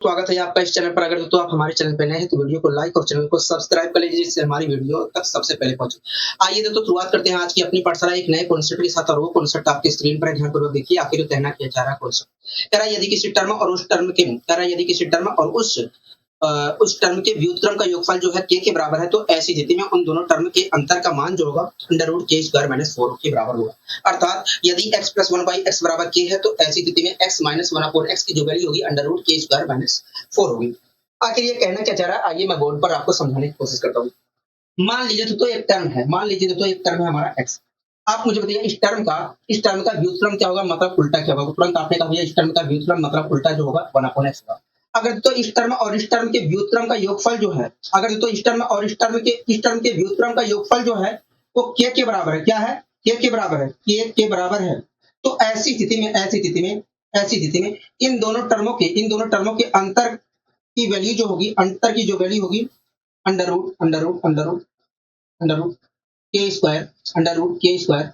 स्वागत है आपका इस चैनल पर। अगर तो आप हमारे चैनल पर नए हैं तो वीडियो को लाइक और चैनल को सब्सक्राइब कर लीजिए, जिससे हमारी वीडियो तक सबसे पहले पहुंचे। आइए तो शुरुआत करते हैं आज की अपनी पाठशाला एक नए कॉन्सेप्ट के साथ। और वो कॉन्सेप्ट आपके स्क्रीन पर ध्यानपूर्वक देखिए, आखिर कहना क्या चाह रहा है कॉन्सेप्ट। कह रहा है यदि किसी टर्म और उस टर्म के कह रहा है यदि किसी टर्म और उस टर्म के व्युत्क्रम का योगफल जो है के बराबर है, तो ऐसी स्थिति में उन दोनों टर्म के अंतर का मान जो होगा अंडर रूट के स्क्वायर माइनस 4 के बराबर होगा। अर्थात यदि x प्लस 1/x बराबर के है, तो ऐसी स्थिति में x माइनस 1/x की जो वैल्यू होगी अंडर रूट के स्क्वायर माइनस 4 होगी। आखिर ये कहना क्या चाह रहा है, आइए मैं बोर्ड पर आपको समझाने की कोशिश करता हूँ। मान लीजिए तो एक टर्म है, एक टर्म है हमारा x। आप मुझे बताइए इस टर्म का व्युत्क्रम क्या होगा, मतलब उल्टा क्या होगा। तुरंत आपने कहा भैया इस टर्म का व्युत्क्रम मतलब उल्टा जो होगा 1/x होगा। अगर तो इस टर्म और इस टर्म के व्युत्क्रम का योगफल जो है, अगर तो इस टर्म और इस टर्म के व्युत्क्रम का योगफल जो है वो k के बराबर है। क्या है? k के बराबर है, k के बराबर है। तो ऐसी स्थिति में इन दोनों टर्मों के अंतर की वैल्यू जो होगी, अंडर रूट के स्क्वायर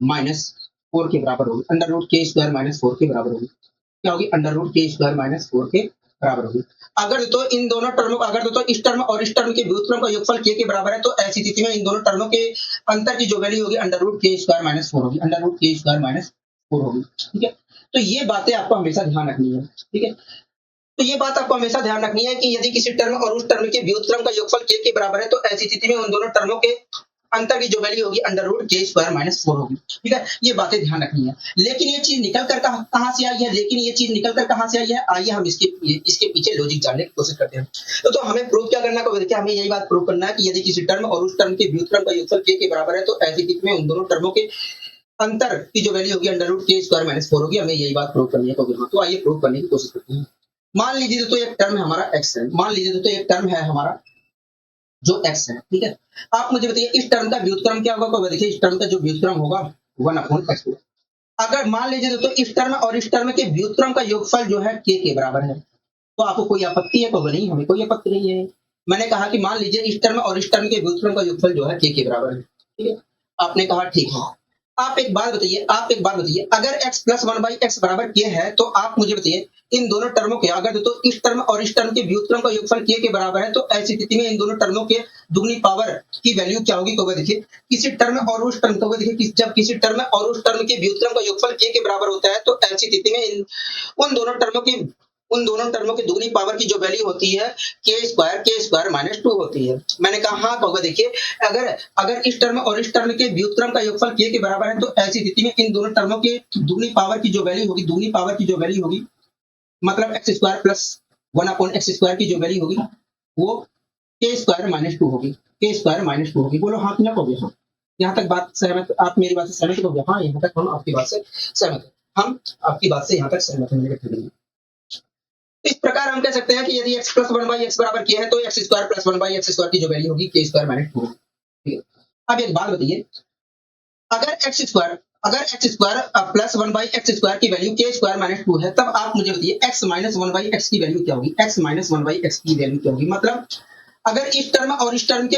माइनस 4 के बराबर होगी। अंडर रूट के स्क्वायर माइनस 4 के बराबर होगी। क्या होगी? अंडर रूट के स्क्वायर माइनस 4 के बराबर होगी। अगर तो इस टर्म और इस टर्म के व्युत्क्रम का योगफल k के बराबर है, तो ऐसी स्थिति में इन दोनों टर्मों के अंतर की जो वैल्यू होगी अंडर रूट के स्क्वायर माइनस 4 होगी। अंडर रूट के स्क्वायर माइनस 4 होगी। ठीक है, तो ये बातें आपको हमेशा ध्यान रखनी है। ठीक है, तो ये बात आपको हमेशा ध्यान रखनी है कि यदि किसी टर्म और उस टर्म के व्युत्क्रम का योगफल k के बराबर है, तो ऐसी स्थिति में उन दोनों टर्मों के अंतर की जो वैल्यू होगी अंडर रूट के स्क्वायर माइनस 4 होगी। ठीक है, ये बातें ध्यान रखनी है। लेकिन ये चीज निकल कर कहां से आई है? आइए हम इसके पीछे लॉजिक जानने की कोशिश करते हैं। तो हमें प्रूव क्या करना है? देखिए, हमें यही बात प्रूव करना है कि यदि किसी टर्म और उस टर्म के व्युत्क्रम का योगफल k के बराबर है, तो ऐसी स्थिति में उन दोनों टर्मों के अंतर की जो वैल्यू होगी अंडर रूट के स्क्वायर माइनस 4 होगी। हमें यही बात प्रूव करनी है। तो आइए प्रूव करने की कोशिश करते हैं। मान लीजिए तो एक टर्म है हमारा x है। मान लीजिए तो एक टर्म है हमारा जो x है। ठीक है, आप मुझे बताइए इस टर्म का व्युत्क्रम क्या होगा। देखिए, इस टर्म का जो व्युत्क्रम होगा 1/x होगा। अगर मान लीजिए तो इस टर्म और इस टर्म के व्युत्क्रम का योगफल जो है k के बराबर है, तो आपको कोई आपत्ति है? नहीं, हमें कोई आपत्ति नहीं है। मैंने कहा कि मान लीजिए इस टर्म और इस टर्म के व्युत्क्रम का योगफल जो है k के बराबर है। ठीक है, आपने कहा ठीक है। आप एक बात बताइए, अगर x प्लस 1/x बराबर k है, तो आप मुझे बताइए इन दोनों टर्मों के, अगर तो इस टर्म और इस टर्म के व्युत्क्रम का योगफल k के बराबर है, तो ऐसी स्थिति में इन दोनों टर्मों के दुगनी पावर की वैल्यू क्या होगी? तो देखिए, किसी टर्म और उस टर्म को देखिए, जब किसी टर्म और उस टर्म के व्युत्क्रम का योगफल k के बराबर होता है, तो ऐसी स्थिति में उन दोनों टर्मों की दुगनी पावर की जो वैल्यू होती है के स्क्वायर माइनस 2 होती है। मैंने कहा हाँ कहोगे। देखिए, अगर इस टर्म और इस टर्म के व्युत्क्रम का योगफल k के बराबर है, तो ऐसी स्थिति में इन दोनों टर्मों के दुगनी पावर की जो वैल्यू होगी मतलब x square plus 1/x square की जो वैल्यू होगी वो के स्क्वायर माइनस 2 होगी। बोलो हाँ कि ना कहोगे? हाँ, यहाँ तक बात सहमत? आप मेरी बात से सहमत हो? हाँ, यहाँ तक हम आपकी बात से सहमत है। हम आपकी बात से यहाँ तक सहमत हैं। इस प्रकार हम कह सकते हैं कि यदि x प्लस 1/x बराबर k है, तो x square plus 1/x square की जो वैल्यू होगी के स्क्वायर माइनस 2। ठीक है, अब एक बात बताइए, अगर x square plus 1/x square की वैल्यू के स्क्वायर माइनस 2 है, तब आप मुझे बताइए x माइनस 1/x की वैल्यू क्या होगी? मतलब अगर इस टर्म और इस टर्म के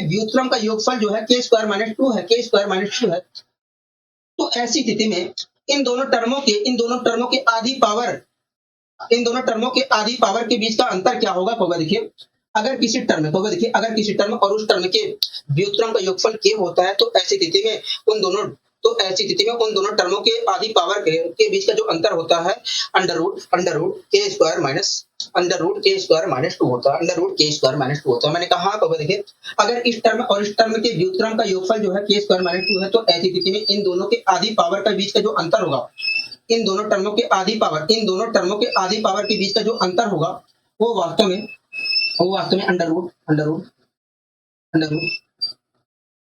व्युत्क्रम का योगफल जो है के स्क्वायर माइनस 2 है, तो ऐसी स्थिति में इन दोनों टर्मों के आधी पावर के बीच का अंतर क्या होगा? देखिए, अगर किसी टर्म और उस टर्म के व्युत्क्रम का योगफल k होता है, तो ऐसी स्थिति में उन दोनों टर्मों के आधी पावर के बीच का जो अंतर होता है अंडर रूट के स्क्वायर माइनस 2 होता है। मैंने कहा हाँ, देखिए, अगर इस टर्म और इस टर्म के व्युत्क्रम का योगफल जो है के स्क्वायर माइनस 2 है, तो ऐसी स्थिति में इन दोनों के आधी पावर के बीच का जो अंतर होगा, इन दोनों टर्मों के आधी पावर के बीच का जो अंतर होगा वो वास्तव में अंडर रूट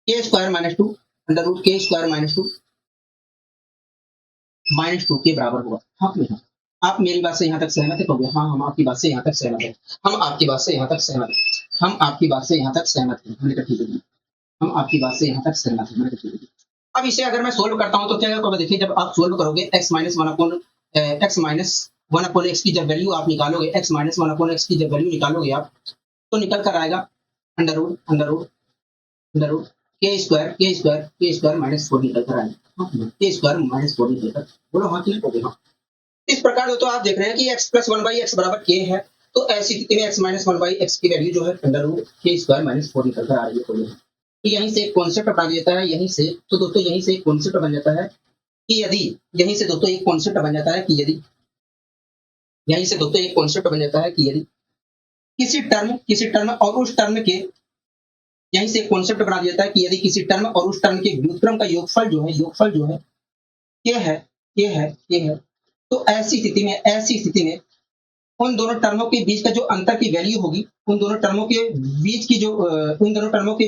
के स्क्वायर माइनस 2 के बराबर होगा। हाँ कि नहीं? आप मेरी बात से यहाँ तक सहमत है? तो हाँ, हम आपकी बात से यहाँ तक सहमत है। हम आपकी बात से यहाँ तक सहमत है। हम आपकी बात से यहाँ तक सहमत है। हमने कहा ठीक है, हम आपकी बात से यहाँ तक सहमत है। मैंने कहा ठीक है। अब इसे अगर मैं सोल्व करता हूं तो क्या होगा? देखिए, जब आप सोल्व करोगे x माइनस 1/x की जब वैल्यू आप निकालोगे, की जब वैल्यू निकालोगे आप, तो निकल कर आएगा अंडर रूट के स्क्वायर माइनस 4 निकल कर आएगा। के स्क्वायर माइनस 4 निकल कर, बोलो हाँ कि नहीं? हाँ। इस प्रकार दोस्तों आप देख रहे हैं कि x plus one by x बराबर के है, तो ऐसी स्थिति में x minus one by x की वैल्यू जो है अंडर रूट के स्क्वायर माइनस फोर निकल कर आ रही है। तो यहीं से एक कॉन्सेप्ट बना देता है, यहीं से तो दोस्तों यहीं से एक कॉन्सेप्ट बन जाता है कि यदि यहीं से दोस्तों एक कॉन्सेप्ट बन जाता है कि यदि यहीं से दोस्तों एक कॉन्सेप्ट बन जाता है कि यदि किसी टर्म और उस टर्म के यहीं से एक कॉन्सेप्ट बना दिया जाता है कि यदि किसी टर्म और उस टर्म के व्युत्क्रम का योगफल जो है ये है, तो ऐसी स्थिति में उन दोनों टर्मों के बीच का जो अंतर की वैल्यू होगी, उन दोनों टर्मों के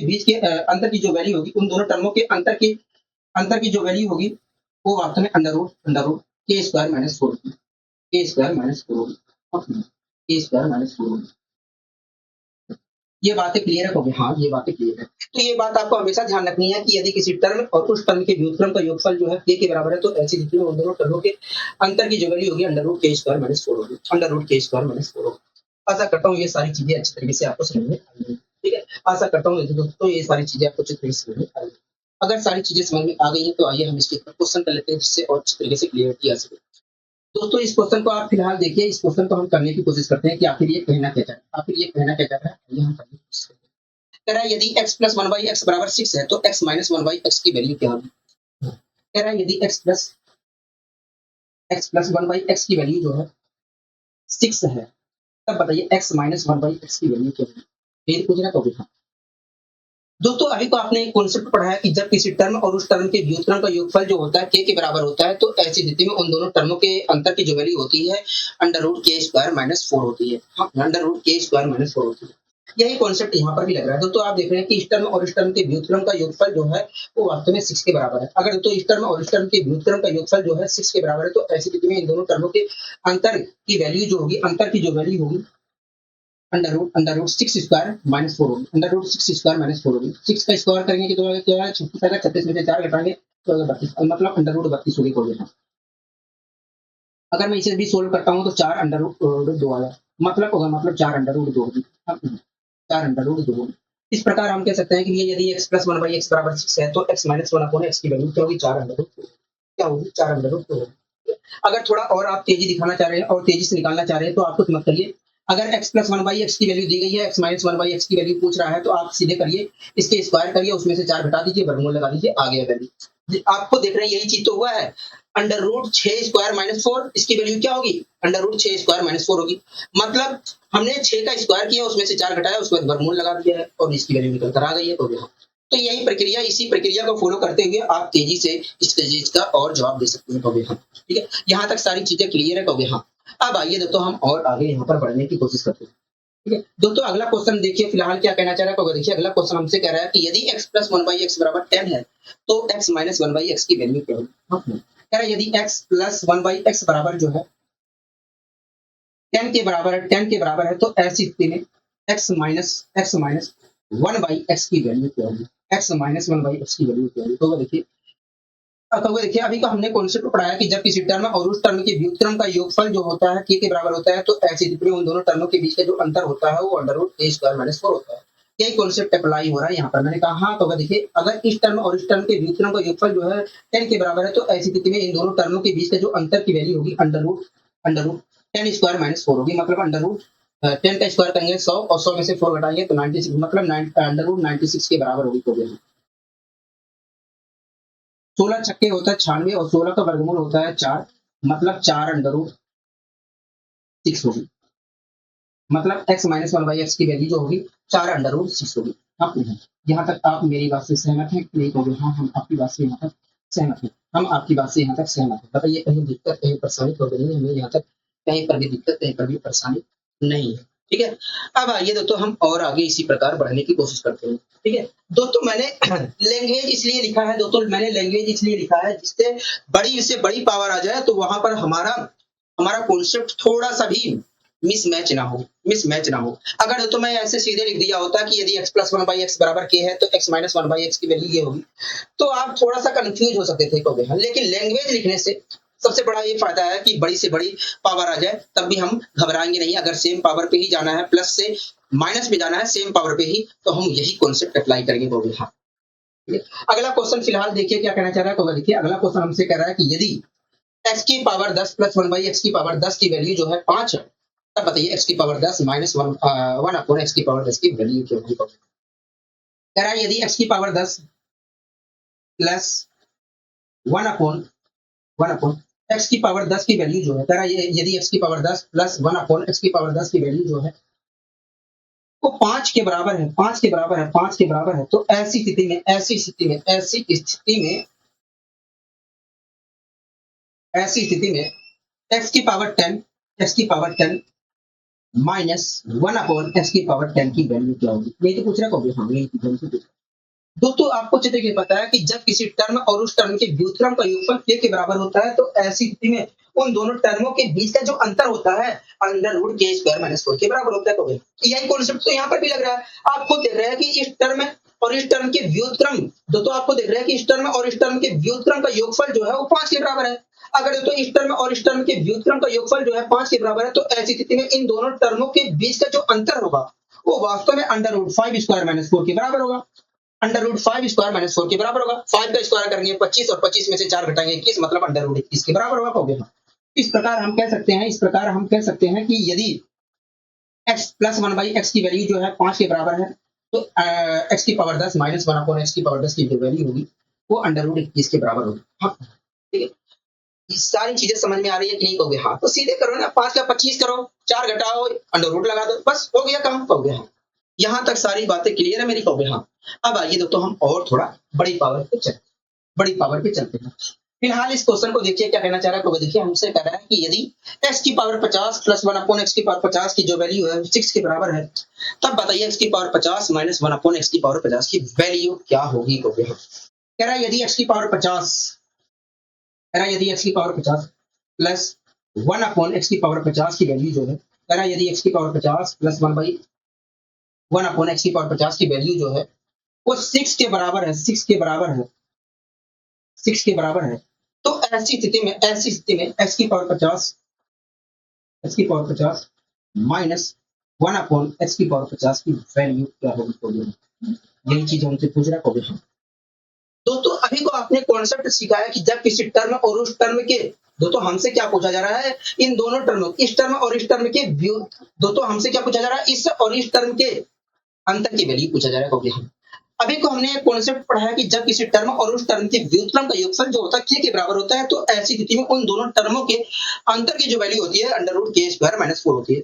बीच अंतर की जो वैल्यू होगी, उन दोनों टर्मों के अंतर की जो वैल्यू होगी वो वास्तव में अंडर रूट के स्क्वायर माइनस फोर होगी, के स्क्वायर माइनस फोर होगी। ये बातें क्लियर है? हाँ, ये बातें क्लियर है। तो ये बात आपको हमेशा ध्यान रखनी है कि यदि किसी टर्म और उस टर्म के व्युत्क्रम का योगफल जो है k के बराबर है, तो ऐसी स्थिति में उन दोनों टर्मों के अंतर की जो वैल्यू होगी अंडर रूट के स्क्वायर माइनस फोर होगी, अंडर रूट के स्क्वायर माइनस फोर होगी। आशा करता हूँ ये सारी चीजें अच्छी तरीके से आपको समझ में आ गई। ठीक है, आशा करता हूँ दोस्तों ये सारी चीजें आपको अच्छी तरीके से समझ में आ गई। अगर सारी चीजें समझ में आ गई है तो आइए हम इसके ऊपर क्वेश्चन कर लेते हैं, जिससे और अच्छी तरीके से क्लियरिटी आ सके। दोस्तों इस क्वेश्चन को आप फिलहाल देखिए, इस क्वेश्चन को हम करने की कोशिश करते हैं कि आखिर ये कहना क्या चाह रहा है, ये हम करने की कोशिश करते हैं। कह रहा है यदि x plus one by x बराबर 6 है, तो x minus one by x की वैल्यू क्या होगी। कह रहा है यदि x plus one by x की वैल्यू जो है 6 है, तब बताइए x minus one by x की वैल्यू क्या होगी। ये पूछ रहा है। हाँ दोस्तों, अभी तो आपने एक कॉन्सेप्ट पढ़ा है कि जब किसी टर्म और उस टर्म के व्युत्क्रम का योगफल जो होता है k के बराबर होता है, तो ऐसी स्थिति में उन दोनों टर्मों के अंतर की जो वैल्यू होती है अंडर रूट के स्क्वायर माइनस फोर होती है। हाँ, अंडर रूट के स्क्वायर माइनस फोर होती है। यही कॉन्सेप्ट यहाँ पर भी लग रहा है। दोस्तों आप देख रहे हैं कि इस टर्म और इस टर्म के व्युत्क्रम का योगफल जो है वो वास्तव में 6 के बराबर है। अगर तो इस टर्म और इस टर्म के व्युत्क्रम का योगफल जो है 6 के बराबर है, तो ऐसी स्थिति में इन दोनों टर्मों के अंतर की वैल्यू जो होगी, अंतर की जो वैल्यू होगी under root 6 square minus four होगी, under root 6 square minus four होगी। 6 का स्क्वायर करेंगे कि तो क्या है 36 आएगा, 36 में से 4 घटाएंगे तो 32, मतलब अंडर रूट 32 होगी कोई देना। अगर मैं इसे भी सोल्व करता हूँ तो 4 अंडर रूट 2 आएगा, मतलब होगा मतलब 4 अंडर रूट 2 होगी, 4 अंडर रूट 2 होगी। इस प्रकार हम कह सकते हैं कि ये यदि x plus one by x बराबर 6 है, तो x minus one upon x की वैल्यू क्या होगी, 4 अंडर रूट क्या होगी, 4 अंडर रूट होगी। अगर थोड़ा और आप तेजी दिखाना चाह रहे हैं और तेजी से निकालना चाह रहे हैं, तो आप कुछ मत करिए। अगर x plus one by x की वैल्यू दी गई है, x minus one by x की वैल्यू पूछ रहा है, तो आप सीधे करिए, इसके स्क्वायर करिए, उसमें से 4 घटा दीजिए, वर्गमूल लगा दीजिए, आ गया वैल्यू। आपको देख रहे हैं यही चीज तो हुआ है। अंडर रूट 6 स्क्वायर माइनस 4, इसकी वैल्यू क्या होगी, अंडर रूट 6 स्क्वायर माइनस 4 होगी। मतलब हमने 6 का स्क्वायर किया, उसमें से 4 घटाया, उसके बाद वर्गमूल लगा दिया है और इसकी वैल्यू निकल कर आ गई है। तो यही प्रक्रिया, इसी प्रक्रिया को फॉलो करते हुए आप तेजी से इस चीज का और जवाब दे सकते हैं। ठीक है, यहाँ तक सारी चीजें क्लियर है। हाँ, अब आइए दोस्तों हम और आगे यहाँ पर बढ़ने की कोशिश करते हैं। ठीक है दोस्तों, अगला क्वेश्चन देखिए फिलहाल क्या कहना चाह रहा है। देखिए अगला क्वेश्चन हमसे कह रहा है कि यदि x plus one by x बराबर 10 है, तो x minus one by x की वैल्यू क्या होगी। कह रहा है यदि x plus one by x बराबर जो है 10 के बराबर है, तो ऐसी स्थिति में x minus one by x की वैल्यू क्या होगी, x minus one by x की वैल्यू क्या होगी। तो देखिए अभी का हमने कॉन्सेप्ट पढ़ाया कि जब किसी टर्म और उस टर्म के व्युत्क्रम का योगफल जो होता है k के बराबर होता है, तो ऐसी स्थिति में उन दोनों टर्मों के बीच का जो अंतर होता है वो under root k square minus 4 होता है। यही कॉन्सेप्ट अप्लाई हो रहा है यहाँ पर। मैंने कहा हाँ, तो देखिए अगर इस टर्म और इस टर्म के व्युत्क्रम का योगफल जो है 10 के बराबर है, तो ऐसी स्थिति में इन दोनों टर्मों के बीच का जो अंतर की वैल्यू होगी अंडर रूट 10 स्क्वायर माइनस 4 होगी। मतलब अंडर रूट 10 का स्क्वायर करेंगे 100 और 100 में से 4 घटाएंगे तो 96, मतलब अंडर रूट 96 के बराबर होगी। तो 16 छक्के होता है 96 और 16 का वर्गमूल होता है 4, मतलब 4 अंडर रूट 6 होगी। मतलब x minus one by x की वैल्यू जो होगी 4 अंडर रूट 6 होगी। आप यहाँ तक आप मेरी बात से सहमत हैं? नहीं होगी? हाँ, हम आपकी बात से यहाँ तक सहमत हैं। हम आपकी बात से यहाँ तक सहमत हैं। बताइए कहीं दिक्कत, कहीं परेशानी तो नहीं है? हमें यहाँ तक कहीं पर भी दिक्कत, कहीं पर भी परेशानी नहीं है। ठीक है, अब आइए दोस्तों हम और आगे इसी प्रकार बढ़ने की कोशिश करते हैं। ठीक है दोस्तों, मैंने लैंग्वेज इसलिए लिखा है जिससे बड़ी से बड़ी पावर आ जाए, तो वहां पर हमारा कॉन्सेप्ट थोड़ा सा भी मिसमैच ना हो। अगर तो मैं ऐसे सीधे लिख दिया होता कि यदि x plus one by x बराबर k है, तो x minus one by x की वैल्यू ये होगी, तो आप थोड़ा सा कंफ्यूज हो सकते थे। लेकिन लैंग्वेज लिखने से सबसे बड़ा ये फायदा है कि बड़ी से बड़ी पावर आ जाए तब भी हम घबराएंगे नहीं। अगर सेम पावर पे ही जाना है, प्लस से माइनस पे जाना है, सेम पावर पे ही, तो हम यही कॉन्सेप्ट अप्लाई करेंगे। हाँ, अगला क्वेश्चन फिलहाल देखिए क्या कहना चाह रहा है। देखिए अगला क्वेश्चन हमसे कह रहा है कि x की पावर 10 प्लस 1 बाई एक्स की पावर 10 की वैल्यू जो है 5 है, तब बताइए x की पावर 10 माइनस 1 अपॉन एक्स की पावर 10 की वैल्यू क्या होगी। कह रहा है यदि x की पावर 10 प्लस 1 अपॉन एक्स की पावर 10 की वैल्यू जो है, कह रहा है यदि x की पावर 10 प्लस 1 अपॉन एक्स की पावर 10 की वैल्यू जो है वो 5 के बराबर है, 5 के बराबर है, 5 के बराबर है, तो ऐसी स्थिति में ऐसी स्थिति में ऐसी स्थिति में ऐसी स्थिति में x की पावर 10 x की पावर 10 माइनस 1 अपॉन एक्स की पावर 10 की वैल्यू क्या होगी। यही तो पूछ रहा है। हाँ यही चीज हमसे पूछ रहा है। दोस्तों आपको चित्र के पता है कि जब किसी टर्म और उस टर्म के व्युत्क्रम का योगफल k के बराबर होता है तो ऐसी स्थिति में उन दोनों टर्मों के बीच का जो अंतर होता है अंडर रूट के स्क्वायर माइनस 4 के बराबर होता है। तो यही कॉन्सेप्ट तो यहाँ पर भी लग रहा है। आप खुद देख रहे हैं कि इस टर्म और इस टर्म के व्युत्क्रम, दोस्तों आपको देख रहे हैं कि इस टर्म और इस टर्म के व्युत्क्रम का योगफल जो है वो 5 के बराबर है। अगर तो इस टर्म और इस टर्म के व्युत्क्रम का योगफल जो है 5 के बराबर है तो ऐसी स्थिति में इन दोनों टर्मों के बीच का जो अंतर होगा वो वास्तव में अंडर रूट 5 स्क्वायर माइनस 4 के बराबर होगा। अंडर रूट 5 स्क्वायर माइनस 4 के बराबर होगा। 5 का स्क्वायर करेंगे 25 और 25 में से 4 घटाएंगे 21, मतलब अंडर रूट 21 के बराबर होगा। हो गया। इस प्रकार हम कह सकते हैं कि यदि x प्लस 1 बाई एक्स की वैल्यू जो है 5 के बराबर है तो x की पावर 10 माइनस 1 अपॉन एक्स की पावर 10 की जो वैल्यू होगी वो अंडर रूट 21 के बराबर होगी। हाँ ठीक है। ये सारी चीजें समझ में आ रही है कि नहीं। कहोगे हाँ तो सीधे करो ना, 5 का 25 करो, 4 घटाओ, अंडर रूट लगा दो, बस हो गया काम। कहोगे हाँ यहाँ तक सारी बातें क्लियर है मेरी। कहोगे हाँ। अब आइए दोस्तों हम और थोड़ा बड़ी पावर पे चलते हैं। फिलहाल इस क्वेश्चन को देखिए क्या कहना चाह रहा है। तो देखिए हमसे कह रहा है कि यदि x की पावर 50 प्लस 1 अपॉन एक्स की पावर 50 की जो वैल्यू है 6 के बराबर है, तब बताइए x की पावर 50 माइनस 1 अपॉन एक्स की पावर 50 की वैल्यू क्या होगी। कह रहा है यदि x की पावर 50 प्लस 1 अपॉन एक्स की पावर 50 की वैल्यू जो है, कह रहा है यदि x की power 50 plus 1 by 1 upon x की पावर 50 की वैल्यू जो है वो 6 के बराबर है, 6 के बराबर है, तो ऐसी स्थिति में एक्स की पावर 50 माइनस 1 अपॉन एक्स की पावर 50 की वैल्यू क्या होगी। यही चीज हमसे पूछ रहा है। दोस्तों अभी को आपने कॉन्सेप्ट सीखा है कि जब किसी टर्म और उस टर्म के, दोस्तों हमसे क्या पूछा जा रहा है, इन दोनों टर्मों, इस टर्म और इस टर्म के दोस्तों हमसे क्या पूछा जा रहा है, इस और इस टर्म के अंतर की वैल्यू पूछा जा रहा है। अभी को हमने एक कॉन्सेप्ट पढ़ा है कि जब किसी टर्म और उस टर्म के व्युत्क्रम का योगफल जो होता है k के बराबर होता है तो ऐसी स्थिति में उन दोनों टर्मों के अंतर की जो वैल्यू होती है अंडर रूट के स्क्वायर माइनस 4 होती है।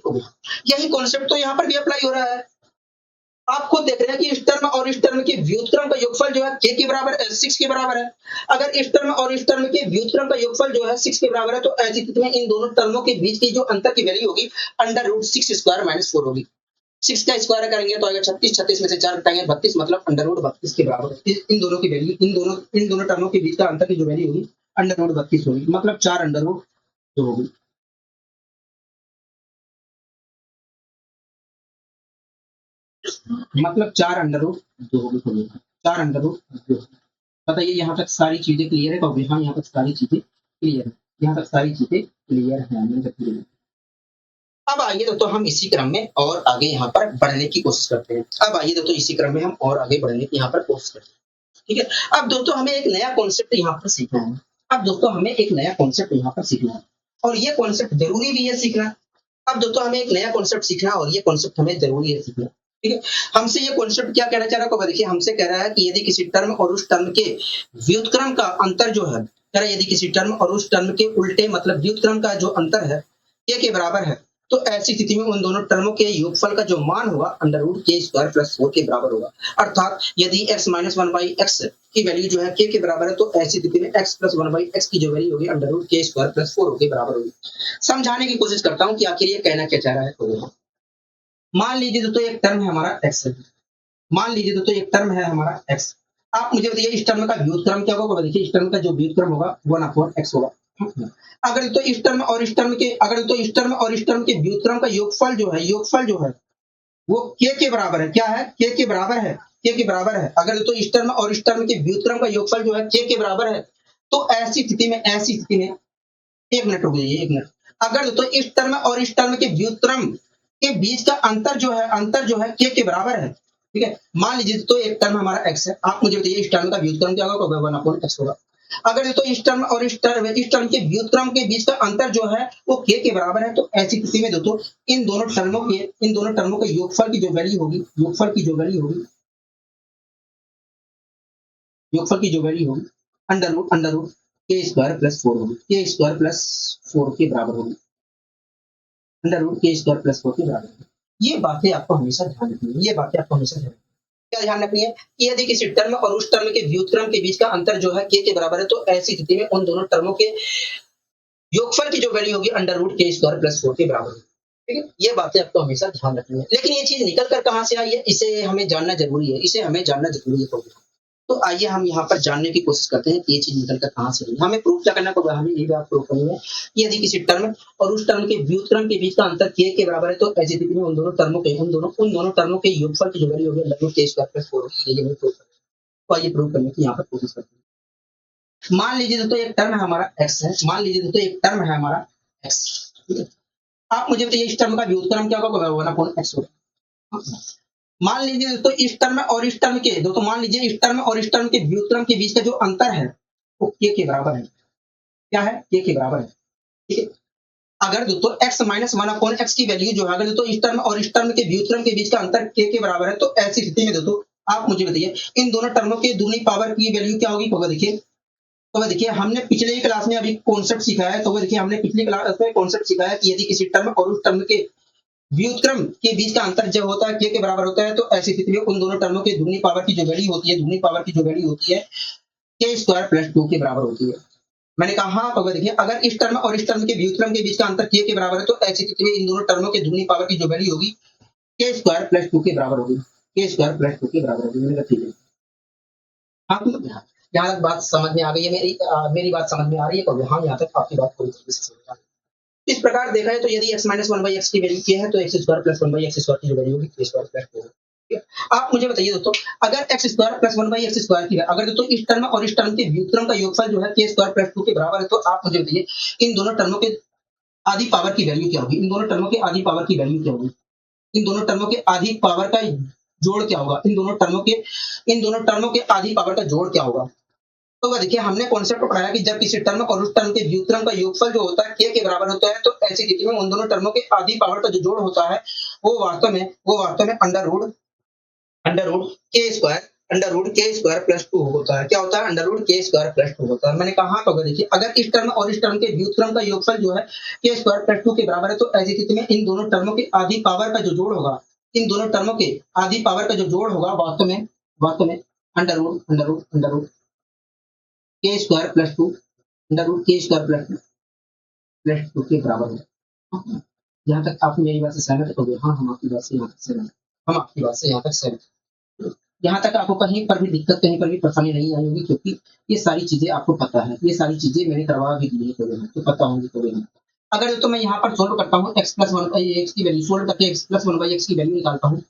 यही कॉन्सेप्ट तो यहाँ पर भी अप्लाई हो रहा है। आप खुद देख रहे हैं कि इस टर्म और इस टर्म के व्युत्क्रम का योगफल जो है k के बराबर 6 के बराबर है। अगर इस टर्म और इस टर्म के व्युत्क्रम का योगफल जो है 6 के बराबर है तो ऐसी स्थिति में इन दोनों टर्मों के बीच की जो अंतर की वैल्यू होगी अंडर रूट 6 स्क्वायर माइनस 4 होगी। 6 का स्क्वायर करेंगे तो आएगा 36, 36 में से 4 घटाएंगे 32, मतलब अंडर रूट 32 के बराबर। इन दोनों की वैल्यू, इन दोनों टर्मों के बीच का अंतर की जो वैल्यू होगी अंडर रूट 32 होगी, मतलब 4 अंडर रूट 2 होगी। मतलब 4 अंडर रूट 2 होगी, 4 अंडर रूट 2। बताइए यहाँ तक सारी चीजें क्लियर है। तो हाँ यहाँ तक सारी चीजें क्लियर है, यहाँ तक सारी चीजें क्लियर है। अब आइए दोस्तों हम इसी क्रम में और आगे यहाँ पर बढ़ने की कोशिश करते हैं। अब आइए दोस्तों इसी क्रम में हम और आगे बढ़ने की यहाँ पर कोशिश करते हैं। ठीक है। अब दोस्तों हमें एक नया कॉन्सेप्ट यहाँ पर सीखना है। और ये कॉन्सेप्ट जरूरी भी है सीखना। अब दोस्तों हमें एक नया कॉन्सेप्ट सीखना और ये कॉन्सेप्ट हमें जरूरी है सीखना। ठीक है। हमसे ये कॉन्सेप्ट क्या कहना चाह रहा है, देखिए हमसे कह रहा है कि यदि किसी टर्म और उस टर्म के व्युत्क्रम का अंतर जो है, कह रहा है यदि किसी टर्म और उस टर्म के उल्टे मतलब व्युत्क्रम का जो अंतर है k के बराबर है तो ऐसी स्थिति में उन दोनों टर्मों के योगफल का जो मान होगा अंडर रूट के स्क्वायर प्लस 4 के बराबर होगा। अर्थात यदि x माइनस 1 बाई एक्स की वैल्यू जो है k के बराबर है तो ऐसी स्थिति में x प्लस 1 बाई एक्स की जो वैल्यू होगी अंडर रूट के स्क्वायर प्लस 4 के बराबर होगी। समझाने की कोशिश करता हूँ कि आखिर ये कहना क्या चाह रहा है। तो मान लीजिए दोस्तों एक टर्म है हमारा x है। आप मुझे बताइए इस टर्म का व्युत्क्रम क्या होगा। देखिए इस टर्म का जो व्युत्क्रम होगा 1 अपॉन x होगा। अगर तो इस टर्म और इस टर्म के व्युत्क्रम का योगफल जो है वो k के बराबर है। क्या है? k के बराबर है। अगर तो इस टर्म और इस टर्म के व्युत्क्रम का योगफल जो है k के बराबर है तो ऐसी स्थिति में एक मिनट रुक जाइए, 1 मिनट। अगर तो इस टर्म और इस टर्म के व्युत्क्रम के बीच का अंतर जो है k के बराबर है। ठीक है। मान लीजिए तो एक टर्म हमारा x है। आप मुझे बताइए इस टर्म का व्युत्क्रम क्या होगा। 1 अपॉन x होगा। अगर दोस्तों इस टर्म के व्युत्क्रम के बीच का अंतर जो है वो k के बराबर है, तो ऐसी स्थिति में दोस्तों इन दोनों टर्मों के योगफल की जो वैल्यू होगी, अंडर रूट के स्क्वायर प्लस 4 होगी, के स्क्वायर प्लस 4 के बराबर होगी, अंडर रूट के स्क्वायर प्लस 4 के बराबर होगी। ये बातें आपको हमेशा ध्यान रखनी है, क्या ध्यान रखनी है कि यदि किसी टर्म और उस टर्म के व्युत्क्रम के बीच का अंतर जो है k के बराबर है, तो ऐसी स्थिति में उन दोनों टर्मों के योगफल की जो वैल्यू होगी अंडर रूट के स्क्वायर प्लस 4 के बराबर होगी। ठीक है, ये बातें आपको हमेशा ध्यान रखनी है। लेकिन ये चीज निकल कर कहां से आई है, इसे हमें जानना जरूरी है। तो आइए हम यहाँ पर जानने की कोशिश करते हैं कि ये चीज निकल कर कहां से आई। हमें प्रूफ क्या करना होगा, हमें ये बात प्रूफ करनी है कि यदि किसी टर्म और उस टर्म के व्युत्क्रम के बीच का अंतर k के बराबर है, तो ऐसी स्थिति में उन दोनों टर्मों के योगफल की जो वैल्यू होगी अंडर रूट के स्क्वायर प्लस 4 होगी। ये हमें प्रूफ करना है। तो आइए प्रूफ करने की यहाँ पर कोशिश करते हैं। मान लीजिए दोस्तों एक टर्म है हमारा x है, ठीक है। आप मुझे बताइए इस टर्म का व्युत्क्रम क्या होगा, 1/x होगा। मान लीजिए दोस्तों इस टर्म और इस टर्म के व्युत्क्रम के बीच का जो अंतर है वो k के बराबर है। क्या है, k के बराबर है। ठीक है, अगर दोस्तों x माइनस 1/x की वैल्यू जो है, अगर दोस्तों इस टर्म और इस टर्म के व्युत्क्रम के बीच का अंतर k के बराबर है, तो ऐसी स्थिति में दोस्तों आप मुझे बताइए इन दोनों टर्मों के दुगनी पावर की वैल्यू क्या होगी। तो देखिए हमने पिछले क्लास में अभी कॉन्सेप्ट सिखाया है, कि यदि किसी टर्म और उस टर्म के व्युत्क्रम के बीच का अंतर जब होता है k के बराबर होता है, तो ऐसी स्थिति में उन दोनों टर्मों की दुगनी पावर की जो वैल्यू होती है k स्क्वायर प्लस 2 के बराबर होती है। मैंने कहा हाँ, तो देखिए अगर इस टर्म और इस टर्म के व्युत्क्रम के बीच का अंतर k के बराबर है, तो ऐसी स्थिति में इन दोनों टर्मों की दुगनी पावर की जो वैल्यू होगी k स्क्वायर प्लस 2 के बराबर होगी। मैंने कहा ठीक है। हाँ, तो यहाँ तक बात समझ में आ गई है, मेरी बात समझ में आ रही है। तो हाँ, यहाँ तक आपकी बात पूरी तरीके से समझ आ गई। इस प्रकार देखा है तो यदि x माइनस 1/x की वैल्यू क्या है, तो x square plus 1/x square की जो वैल्यू होगी k स्क्वायर प्लस 4 होगी। आप मुझे बताइए दोस्तों, अगर x square plus 1/x square की है, अगर दोस्तों इस टर्म और इस टर्म के व्युत्क्रम का योगफल जो है k स्क्वायर प्लस 2 के बराबर है, तो आप मुझे बताइए इन दोनों टर्मों के आधी पावर की वैल्यू क्या होगी। इन दोनों टर्मों के आधी पावर का जोड़ क्या होगा। इन दोनों टर्मों के आधी पावर का जोड़ क्या होगा। तो देखिए हमने कॉन्सेप्ट पढ़ाया कि जब किसी टर्म और उस टर्म के व्युत्क्रम का योगफल जो होता है k के बराबर होता है, तो ऐसी स्थिति में उन दोनों टर्मों के आधी पावर का जो जोड़ होता है वो वास्तव में अंडर रूट के स्क्वायर प्लस 2 होता है। क्या होता है, अंडर रूट के स्क्वायर प्लस 2 होता है। मैंने कहा तो देखिए अगर इस टर्म और इस टर्म के व्युत्क्रम का योगफल जो है के स्क्वायर प्लस 2 के बराबर है, तो ऐसी स्थिति में इन दोनों टर्मों की आधी पावर का जो जोड़ होगा, वास्तव में अंडर रूट के स्क्वायर प्लस 2 के बराबर है। यहाँ तक आप मेरी बात से सहमत हो गए। हाँ, हम आपकी बात से यहाँ तक सहमत। यहाँ तक आपको कहीं पर भी दिक्कत, कहीं पर भी परेशानी नहीं आई होगी, क्योंकि ये सारी चीजें आपको पता है, ये सारी चीजें मैंने करवा भी दी है, तो पता होंगी थोड़ी नहीं। अगर तो मैं यहाँ पर सोल्व करता हूँ x प्लस 1/x की वैल्यू, सोल्व करके x प्लस 1/x की वैल्यू निकालता हूँ,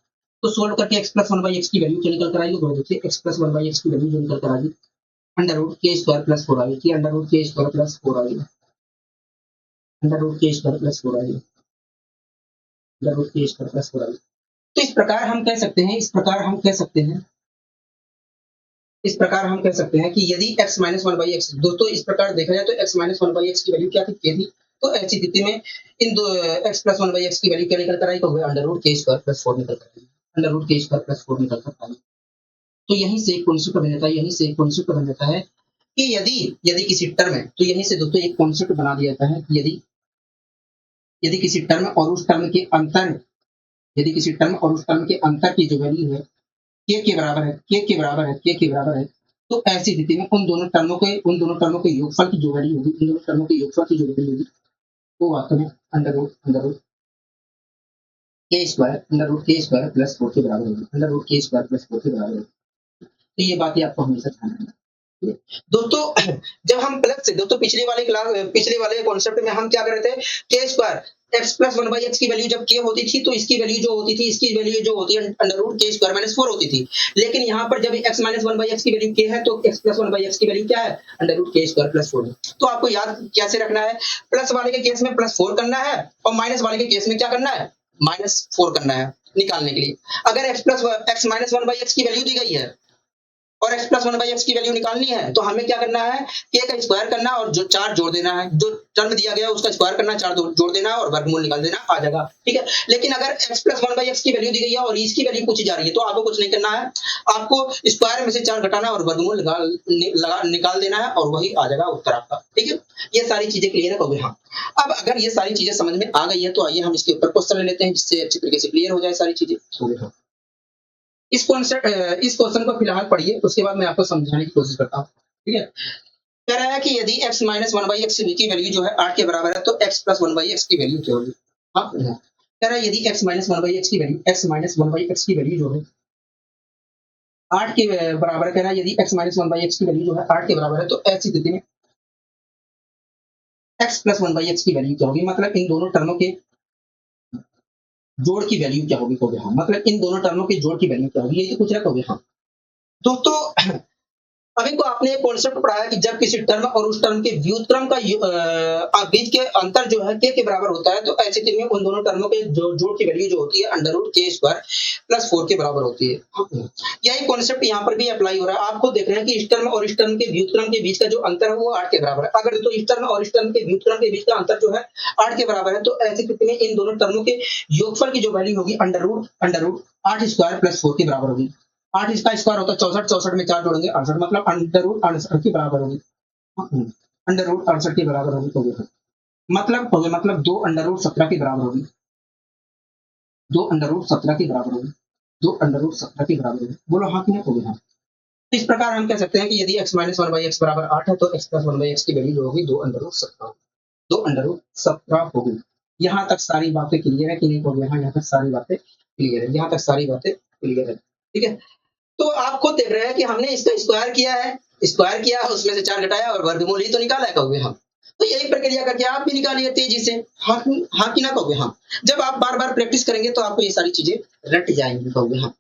तो सोल्व करके x प्लस 1/x की वैल्यू क्या निकल कर आएगी। तो देखिए x प्लस 1/x की वैल्यू जो निकल कर आएगी अंडर रूट के स्क्वायर प्लस 4 आएगी, अंडर रूट के स्क्वायर प्लस 4 आएगी, अंडर रूट के स्क्वायर प्लस 4 आएगी, अंडर रूट के स्क्वायर प्लस 4 आएगी। तो इस प्रकार हम कह सकते हैं कि यदि x माइनस 1/x, दोस्तों इस प्रकार देखा जाए तो x माइनस 1/x की वैल्यू क्या थी, k थी। तो ऐसी स्थिति में इन दो x प्लस 1/x की वैल्यू क्या निकल कर आई, तो अंडर रूट के स्क्वायर प्लस 4 निकल कर आई, अंडर रूट के स्क्वायर प्लस 4 निकल कर आई। तो यहीं से एक कॉन्सेप्ट बन जाता है कि यदि किसी टर्म है, तो यहीं से दोस्तों एक कॉन्सेप्ट बना दिया जाता है कि यदि किसी टर्म और उस टर्म के अंतर की जो वैल्यू है k के बराबर है, तो ऐसी स्थिति में उन दोनों टर्मों के योगफल की जो वैल्यू होगी, वो वास्तव में अंडर रूट के स्क्वायर प्लस 4 के बराबर होगी। तो ये बातें आपको हमेशा ध्यान रखना है। दोस्तों जब हम प्लस से, दोस्तों पिछले वाले कॉन्सेप्ट में हम क्या कर रहे थे, k square x plus 1/x की वैल्यू जब k होती थी, तो इसकी वैल्यू जो होती है अंडर रूट के स्क्वायर माइनस 4 होती थी। लेकिन यहाँ पर जब x माइनस 1/x की वैल्यू k है, तो x प्लस 1/x की वैल्यू क्या है, अंडर रूट के स्क्वायर प्लस 4 है। तो आपको याद कैसे रखना है, प्लस वाले के केस में प्लस 4 करना है और माइनस वाले के केस में क्या करना है, माइनस 4 करना है निकालने के लिए। अगर x माइनस 1/x की वैल्यू दी गई है, और x plus one by x की वैल्यू निकालनी है तो हमें क्या करना है, k का स्क्वायर करना और जो 4 जोड़ देना है, जो टर्म दिया गया उसका स्क्वायर करना, 4 जोड़ देना और वर्गमूल निकाल देना, आ जाएगा। ठीक है, लेकिन अगर x plus one by x की वैल्यू दी गई है और इसकी वैल्यू पूछी जा रही है तो आपको कुछ नहीं करना है, आपको स्क्वायर में से 4 घटाना और वर्गमूल निकाल देना है और वही आ जाएगा उत्तर आपका। ठीक है, ये सारी चीजें क्लियर है तो हाँ। अब अगर ये सारी चीजें समझ में आ गई है तो आइए हम इसके ऊपर क्वेश्चन ले लेते हैं जिससे अच्छी तरीके से क्लियर हो जाए सारी चीजें। इस क्वेश्चन को फिलहाल पढ़िए, उसके बाद मैं आपको समझाने की कोशिश करता हूँ। ठीक है, कह रहा है कि यदि x minus one by x की वैल्यू जो है 8 के बराबर है तो x plus one by x की वैल्यू क्या होगी। हाँ, कह रहा है यदि x minus one by x की वैल्यू जो है 8 के बराबर है, कह रहा है यदि x minus one by x की वैल्यू जो है 8 के बराबर है तो ऐसी स्थिति में x plus one by x की वैल्यू क्या होगी, मतलब इन दोनों टर्मों के जोड़ की वैल्यू क्या होगी। कहोगे हाँ, मतलब इन दोनों टर्मों के जोड़ की वैल्यू क्या होगी, ये कुछ रहा कहोगे हाँ। दोस्तों अभी को आपने कॉन्सेप्ट पढ़ा है कि जब किसी टर्म और उस टर्म के व्युत्क्रम का बीच के अंतर जो है k के बराबर होता है तो ऐसी स्थिति में उन दोनों टर्मों के जोड़ की वैल्यू जो होती है under root k square plus 4 के बराबर होती है। यही कॉन्सेप्ट यहाँ पर भी अप्लाई हो रहा है। आपको देख रहे हैं कि इस टर्म और इस टर्म के व्युत्क्रम के बीच का जो अंतर है वो 8 के बराबर है। अगर तो इस टर्म और इस टर्म के व्युत्क्रम के बीच का अंतर जो है 8 के बराबर है तो ऐसी स्थिति में इन दोनों टर्मों के योगफल की जो वैल्यू होगी अंडर रूट 8 स्क्वायर प्लस 4 के बराबर होगी। 8 इसका स्क्वायर होता है 64, 64 में 4 जोड़ेंगे 68, मतलब अंडर रूट 68 के बराबर होगी। अंडर रूट 68 के बराबर होगी तो मतलब 2 अंडर रूट 17 के बराबर होगी, 2 अंडर रूट 17 के बराबर होगी, 2 अंडर रूट 17 के बराबर होगी। बोलो हाँ कि नहीं, होगी हाँ। इस प्रकार हम कह सकते हैं कि यदि x minus one by x बराबर 8 है तो x plus one by x की वैल्यू जो होगी 2 अंडर रूट 17, 2 अंडर रूट 17 होगी। यहाँ तक सारी बातें क्लियर है कि नहीं होगी हाँ, यहाँ तक सारी बातें क्लियर है, यहाँ तक सारी बातें क्लियर है। ठीक है, तो आप खुद देख रहे हैं कि हमने इसका स्क्वायर किया उसमें से 4 घटाया और वर्गमूल ही तो निकाला है कहोगे हम। तो यही प्रक्रिया करके आप भी निकालिए तेजी से, हाँ कि ना कहोगे हाँ। जब आप बार बार प्रैक्टिस करेंगे तो आपको ये सारी चीजें रट जाएंगी कहोगे हाँ।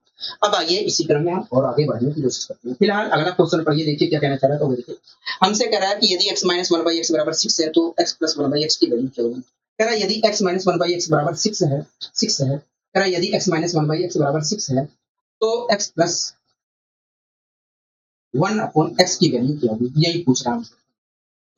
अब आइए इसी क्रम में हम और आगे बढ़ने की कोशिश करते हैं। फिलहाल अगला क्वेश्चन पढ़िए, देखिए क्या कहना चाह रहा है। तो देखिए हमसे कह रहा है कि यदि x minus one by x बराबर 6 है तो x plus one by x की वैल्यू क्या होगी। कह रहा है यदि x minus one by x बराबर 6 है, कह रहा है यदि x minus one by x बराबर 6 है तो x प्लस 1 अपॉन x की वैल्यू क्या होगी, यही पूछ रहा हूँ।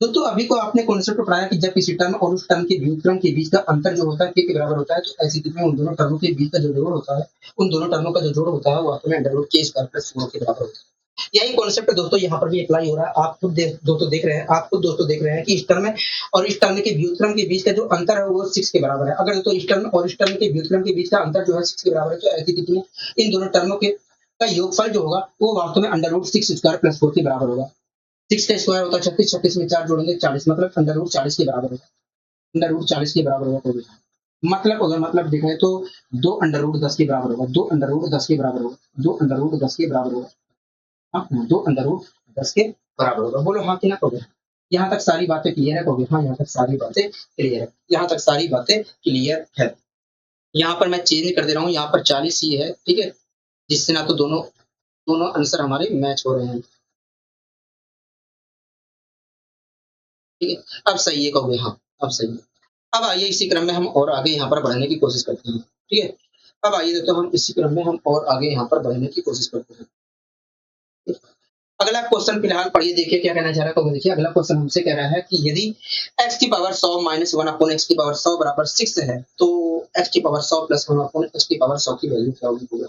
तो अभी को आपने कॉन्सेप्ट पढ़ाया कि जब किसी टर्म और उस टर्म के व्युत्क्रम के बीच का अंतर जो होता है k के बराबर होता है तो ऐसी स्थिति में उन दोनों टर्मों के बीच का जो जोड़ होता है, उन दोनों टर्मों का जो जोड़ होता है वो वास्तव में under root k square plus 4 के बराबर होता है। यही कॉन्सेप्ट दोस्तों यहाँ पर भी अप्लाई हो रहा है। आप खुद दोस्तों देख रहे हैं कि इस टर्म और इस टर्म के व्युत्क्रम के बीच का जो अंतर है वो 6 के बराबर है। अगर तो इस टर्म और इस टर्म के व्युत्क्रम के बीच का अंतर जो है 6 के बराबर है तो ऐसी स्थिति में इन दोनों टर्मों के का योगफल जो होगा वो वास्तव में अंडर रूट 6 स्क्वायर प्लस 4 के बराबर होगा। 6 का स्क्वायर होता है 36, 36 में 4 जोड़ेंगे 40, मतलब अंडर रूट 40 के बराबर होगा, अंडर रूट 40 के बराबर होगा। तो मतलब देखें तो 2 अंडर रूट 10 के बराबर होगा, 2 अंडर रूट 10 के बराबर होगा, 2 अंडर रूट 10 के बराबर होगा, हाँ 2 अंडर रूट 10 के बराबर होगा। बोलो हाँ कि ना कहोगे। यहाँ तक सारी बातें क्लियर है कहोगे हाँ, यहाँ तक सारी बातें क्लियर है, यहाँ तक सारी बातें क्लियर है। यहाँ पर मैं चेंज कर दे रहा हूँ, यहाँ पर 40 ही है, ठीक है, जिससे ना तो दोनों आंसर हमारे मैच हो रहे हैं। ठीक है, अब सही है कहोगे हाँ, अब सही है। अब आइए इसी क्रम में हम और आगे यहाँ पर बढ़ने की कोशिश करते हैं। ठीक है, अब आइए दोस्तों हम इसी क्रम में हम और आगे यहाँ पर बढ़ने की कोशिश करते हैं। अगला क्वेश्चन फिलहाल पढ़िए, देखिए क्या कहना चाह रहा है। तो देखिए अगला क्वेश्चन हमसे कह रहा है कि यदि x की पावर 100 माइनस 1 अपॉन x की पावर 100 बराबर 6 है तो x की पावर 100 प्लस 1 अपॉन x की पावर 100 की वैल्यू क्या होगी। कह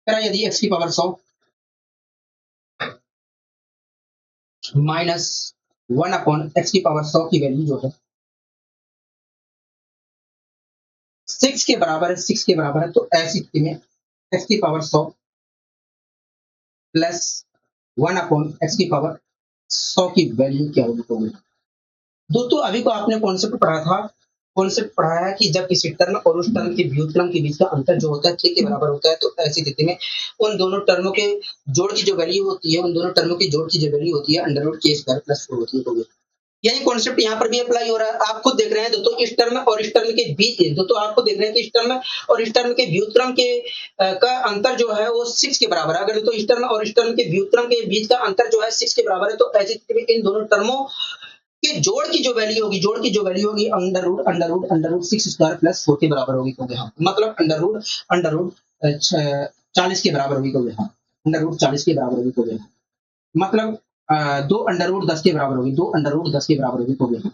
रहा है यदि x की पावर 100 माइनस 1 अपॉन x की पावर 100 की वैल्यू जो है 6 के बराबर है, 6 के बराबर है तो ऐसी स्थिति में x की पावर 100 प्लस 1 अपॉन x की पावर 100 की वैल्यू क्या होगी। दोस्तों अभी को आपने कॉन्सेप्ट पढ़ा है कि जब किसी टर्म और उस टर्म के व्युत्क्रम के बीच का अंतर जो होता है k के बराबर होता है तो ऐसी स्थिति में उन दोनों टर्मों के जोड़ की जो वैल्यू होती है, उन दोनों टर्मों की जोड़ की जो वैल्यू होती है under root k square plus 4 होती है। यही कॉन्सेप्ट यहाँ पर भी अप्लाई हो रहा है। आप खुद देख रहे हैं दोस्तों इस टर्म और इस टर्म के बीच, दोस्तों आपको देख रहे हैं कि इस टर्म और इस टर्म के व्युत्क्रम के का अंतर जो है वो 6 के बराबर है। अगर तो इस टर्म और इस टर्म के व्युत्क्रम के बीच का अंतर जो है 6 के बराबर है तो ऐसी स्थिति में इन दोनों टर्मों के जोड़ की जो वैल्यू होगी अंडर रूट 6 स्क्वायर प्लस 4 के बराबर होगी। क्योंकि हाँ मतलब अंडर रूट 40 के बराबर होगी। क्योंकि हाँ अंडर रूट 40 के बराबर होगी, हो गया। मतलब 2 अंडर रूट 10 के बराबर होगी, 2 अंडर रूट 10 के बराबर होगी, हो गया।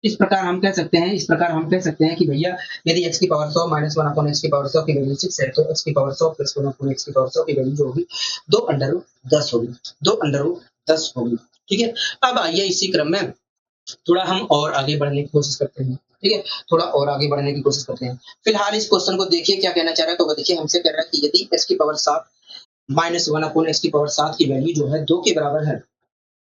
इस प्रकार हम कह सकते हैं, इस प्रकार हम कह सकते हैं कि भैया यदि x की पावर 100 माइनस 1 अपॉन x की पावर 100 की वैल्यू 6 है, तो x की पावर 100 प्लस 1 अपॉन x की पावर 100 की वैल्यू जो होगी 2 अंडर रूट 10 होगी, 2 अंडर रूट 10 होगी। ठीक है, अब आइए इसी क्रम में थोड़ा हम और आगे बढ़ने की कोशिश करते हैं। ठीक है, थोड़ा और आगे बढ़ने की कोशिश करते हैं। फिलहाल इस क्वेश्चन को देखिए क्या कहना चाह रहा है, तो वो देखिए हमसे कह रहा है कि यदि x की पावर 7 माइनस 1 अपॉन x की पावर 7 की वैल्यू जो है 2 के बराबर है,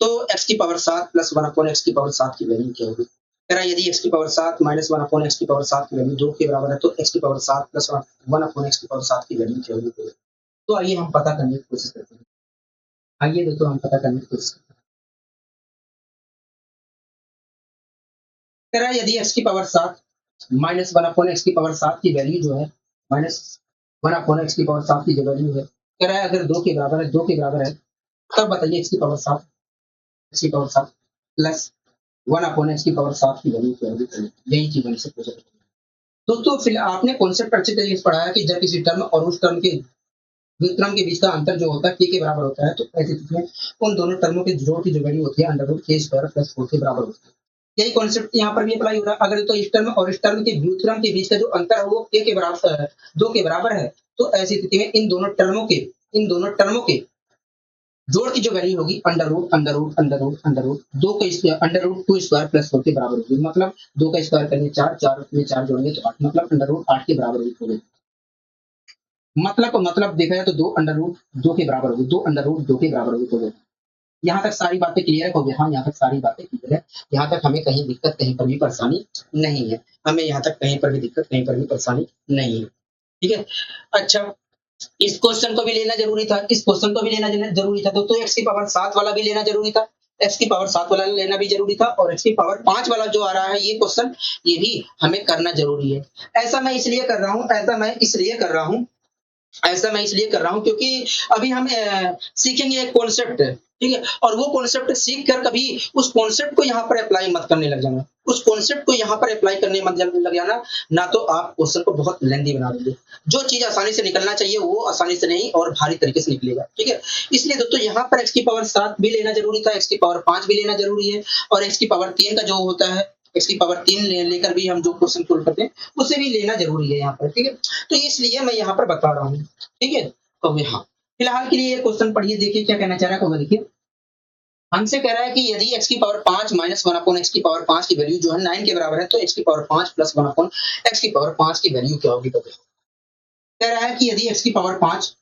तो x की पावर 7 प्लस 1 अपॉन x की पावर 7 की वैल्यू क्या होगी? कह रहा है यदि x की पावर 7 माइनस 1 अपॉन x की पावर 7 की वैल्यू 2 के बराबर है, तो x की पावर 7 प्लस 1 अपॉन x की पावर 7 की वैल्यू क्या होगी? तो आइए हम पता करने की कोशिश करते हैं। आइए दोस्तों हम पता करने की कोशिश करते हैं। कह रहा है यदि x की पावर 7 माइनस 1 अपॉन x की पावर 7 की वैल्यू जो है माइनस 1 अपॉन x की पावर 7 की जो वैल्यू है, कह रहा है अगर 2 के बराबर है, 2 के बराबर है, तब बताइए x की पावर 7 प्लस 1 अपॉन x की पावर 7 की वैल्यू क्या होगी? यही चीज हमसे पूछा जाता है। दोस्तों फिर आपने कॉन्सेप्ट अच्छे तरीके से पढ़ा है कि जब किसी टर्म और उस टर्म के व्युत्क्रम के बीच का अंतर जो होता है k के बराबर होता है, तो ऐसी स्थिति में उन दोनों टर्मों के जोड़ की जो वैल्यू होती है under root k square plus 4 के बराबर होती है। यही कॉन्सेप्ट यहाँ पर भी अप्लाई हो रहा है। अगर तो इस टर्म और इस टर्म के व्युत्क्रम के बीच का जो अंतर है वो k के बराबर 2 के बराबर है, तो ऐसी स्थिति में इन दोनों टर्मों के जोड़ की जो वैल्यू होगी अंडर रूट 2 का square under root 2 square plus 4 के बराबर होगी। मतलब 2 का स्क्वायर करेंगे 4, 4 में 4 जोड़ेंगे तो 8, मतलब अंडर रूट 8 के बराबर होगी। मतलब देखा जाए तो 2 अंडर रूट 2 के बराबर होगी, 2 अंडर रूट 2 के बराबर होगी। तो यहाँ तक सारी बातें क्लियर है, हो गया। हाँ, यहाँ तक सारी बातें क्लियर है। यहाँ तक हमें कहीं दिक्कत, कहीं पर भी परेशानी नहीं है। हमें यहाँ तक कहीं पर भी दिक्कत, कहीं पर भी परेशानी नहीं है। ठीक है, अच्छा इस क्वेश्चन को भी लेना जरूरी था, इस क्वेश्चन को भी लेना जरूरी था, तो x की पावर 7 वाला भी लेना जरूरी था, x की पावर 7 वाला लेना भी जरूरी था, और x की पावर 5 वाला जो आ रहा है ये क्वेश्चन, ये भी हमें करना जरूरी है। ऐसा मैं इसलिए कर रहा हूँ, ऐसा मैं इसलिए कर रहा हूँ क्योंकि अभी हम सीखेंगे एक कॉन्सेप्ट, ठीक है, और वो कॉन्सेप्ट सीख कर कभी उस कॉन्सेप्ट को यहाँ पर अप्लाई मत करने लग जाना, उस कॉन्सेप्ट को यहाँ पर अप्लाई करने मत लग जाना, ना तो आप क्वेश्चन को बहुत लेंदी बना देंगे। जो चीज आसानी से निकलना चाहिए वो आसानी से नहीं और भारी तरीके से निकलेगा। ठीक है, इसलिए दोस्तों यहाँ पर x की पावर 7 भी लेना जरूरी था, x की पावर 5 भी लेना जरूरी है, और x की पावर 3 का जो होता है, x की पावर 3 लेकर भी हम जो क्वेश्चन सोल्व करते हैं उसे भी लेना जरूरी है यहाँ पर। ठीक है, तो इसलिए मैं यहाँ पर बता रहा हूँ। ठीक है, तो हाँ फिलहाल के लिए ये क्वेश्चन पढ़िए, देखिए क्या कहना चाह रहा है। देखिए हमसे कह रहा है कि यदि x की पावर 5 माइनस 1 अपॉन x की पावर 5 की वैल्यू जो है 9 के बराबर है, तो x की पावर 5 प्लस 1 अपॉन x की पावर 5 की वैल्यू क्या होगी? तो कह रहा है कि यदि x की पावर 5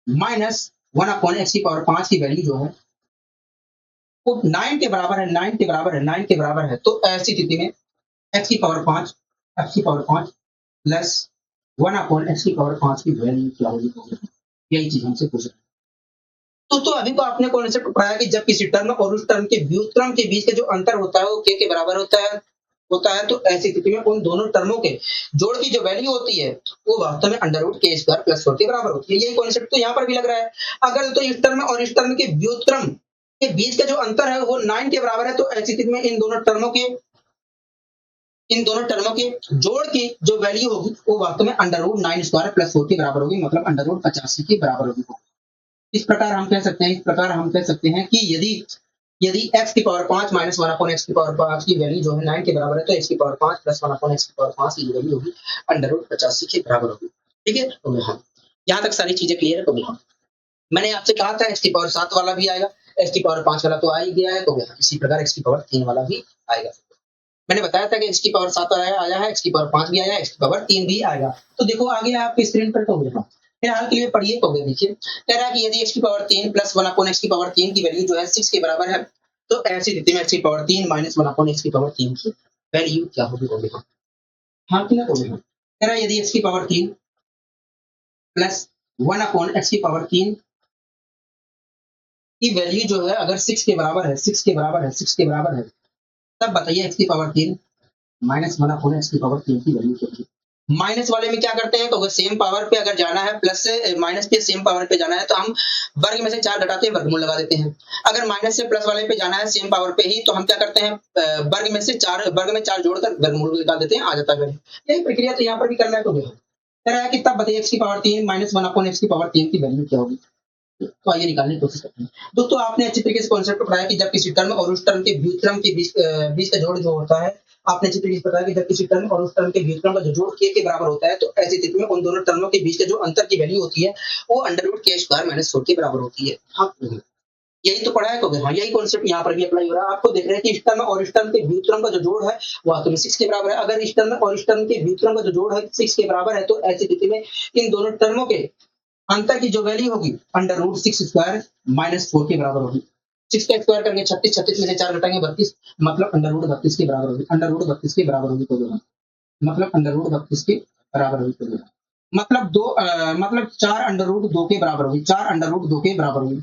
माइनस 1 अपॉन x की पावर 5 की वैल्यू जो है वो 9 के बराबर है, 9 के बराबर है, 9 के बराबर है, तो ऐसी स्थिति में x की पावर 5 प्लस 1 अपॉन x की पावर 5 की वैल्यू क्या होगी? यही चीज हमसे पूछ रहा है। तो अभी तो आपने कॉन्सेप्ट पढ़ाया कि जब किसी टर्म और उस टर्म के व्युत्क्रम के बीच का जो अंतर होता है वो k के बराबर होता है, तो ऐसी स्थिति में उन दोनों टर्मों के जोड़ की जो वैल्यू होती है वो वास्तव में under root k square plus 4 के बराबर होती है। यही कॉन्सेप्ट तो यहाँ पर भी लग रहा है। अगर तो इस टर्म और इस टर्म के व्युत्क्रम के बीच का जो अंतर है वो 9 के बराबर है, तो ऐसी स्थिति में इन दोनों टर्मों के जोड़ की जो वैल्यू होगी वो वास्तव में अंडर रूट 9 स्क्वायर प्लस 4 के बराबर होगी, मतलब अंडर रूट 85 के बराबर होगी। इस प्रकार हम कह सकते हैं कि यदि x की पावर 5 माइनस 1 अपॉन x की पावर 5 की वैल्यू जो है 9 के बराबर है, तो x की पावर 5 प्लस 1 अपॉन x की पावर 5 की वैल्यू होगी अंडर रूट 85 के बराबर होगी। ठीक है, तो हाँ यहाँ तक सारी चीजें क्लियर है। तो हाँ मैंने आपसे कहा था x की पावर 7 वाला भी आएगा, x की पावर 5 वाला तो आ ही गया है, तो इसी प्रकार x की पावर 3 वाला भी आएगा। मैंने बताया था कि x की पावर 7 आया है, x की पावर 5 भी आया है, x की पावर 3 भी आएगा। तो देखो आगे आपकी स्क्रीन पर तो होगा, फिलहाल के लिए पढ़िए। तो देखिए कह रहा है कि यदि x की पावर 3 प्लस 1 अपॉन x की पावर 3 की वैल्यू जो है 6 के बराबर है, तो ऐसी स्थिति में x की पावर 3 माइनस 1 अपॉन x की पावर 3 की वैल्यू क्या होगी? बोलेगा हाँ कि ना बोलेगा। कह रहा है यदि x की पावर 3 प्लस 1 अपॉन x की पावर 3 की वैल्यू जो है अगर 6 के बराबर है, 6 के बराबर है, तब बताइए x की पावर 3 माइनस 1 अपॉन x की पावर 3 की वैल्यू क्या होगी? माइनस वाले में क्या करते हैं, तो अगर सेम पावर पे अगर जाना है, प्लस से माइनस पे सेम पावर पे जाना है, तो हम वर्ग में से 4 घटाते हैं, वर्गमूल लगा देते हैं। अगर माइनस से प्लस वाले पे जाना है सेम पावर पे ही, तो हम क्या करते हैं, वर्ग में 4 जोड़कर वर्गमूल निकाल देते हैं, आ जाता है। यही प्रक्रिया तो यहाँ पर भी करना है। तो देखो कह रहा है कि तब बताइए x की पावर 3 माइनस 1 अपॉन x की पावर 3 की वैल्यू क्या होगी। तो आइए निकालने की कोशिश करते हैं। दोस्तों आपने अच्छी तरीके से कॉन्सेप्ट पढ़ाया कि जब किसी टर्म और उस टर्म के व्युत्क्रम के बीच का जोड़ जो होता है, आपने अच्छी तरीके से बताया कि जब किसी टर्म और उस टर्म के व्युत्क्रम का जो जोड़ k के बराबर होता है, तो ऐसी स्थिति में उन दोनों टर्मों के बीच का जो अंतर की वैल्यू होती है, वो under root k square minus 4 के बराबर होती है। हाँ, यही तो पढ़ा है कभी। हाँ, यही कॉन्सेप्ट यहाँ पर भी अप्लाई हो रहा है। आपको देख रहे हैं कि इस टर्म और इस टर्म के व्युत्क्रम का जो जोड़ है वो वास्तव में 6 के बराबर है। अगर इस टर्म और इस टर्म के व्युत्क्रम का जो जोड़ है 6 के बराबर है, तो ऐसी स्थिति में इन दोनों टर्मों के अंतर की जो वैल्यू होगी अंडर रूट 6 स्क्वायर माइनस 4 के बराबर होगी। 6 का स्क्वायर करेंगे 36, 36 में से 4 घटाएंगे 32, मतलब अंडर रूट 32 के बराबर होगी। अंडर रूट 32 के बराबर होगी तो मतलब अंडर रूट 32 के बराबर होगी तो मतलब मतलब 4 अंडर रूट 2 के बराबर होगी। 4 अंडर रूट 2 के बराबर होगी।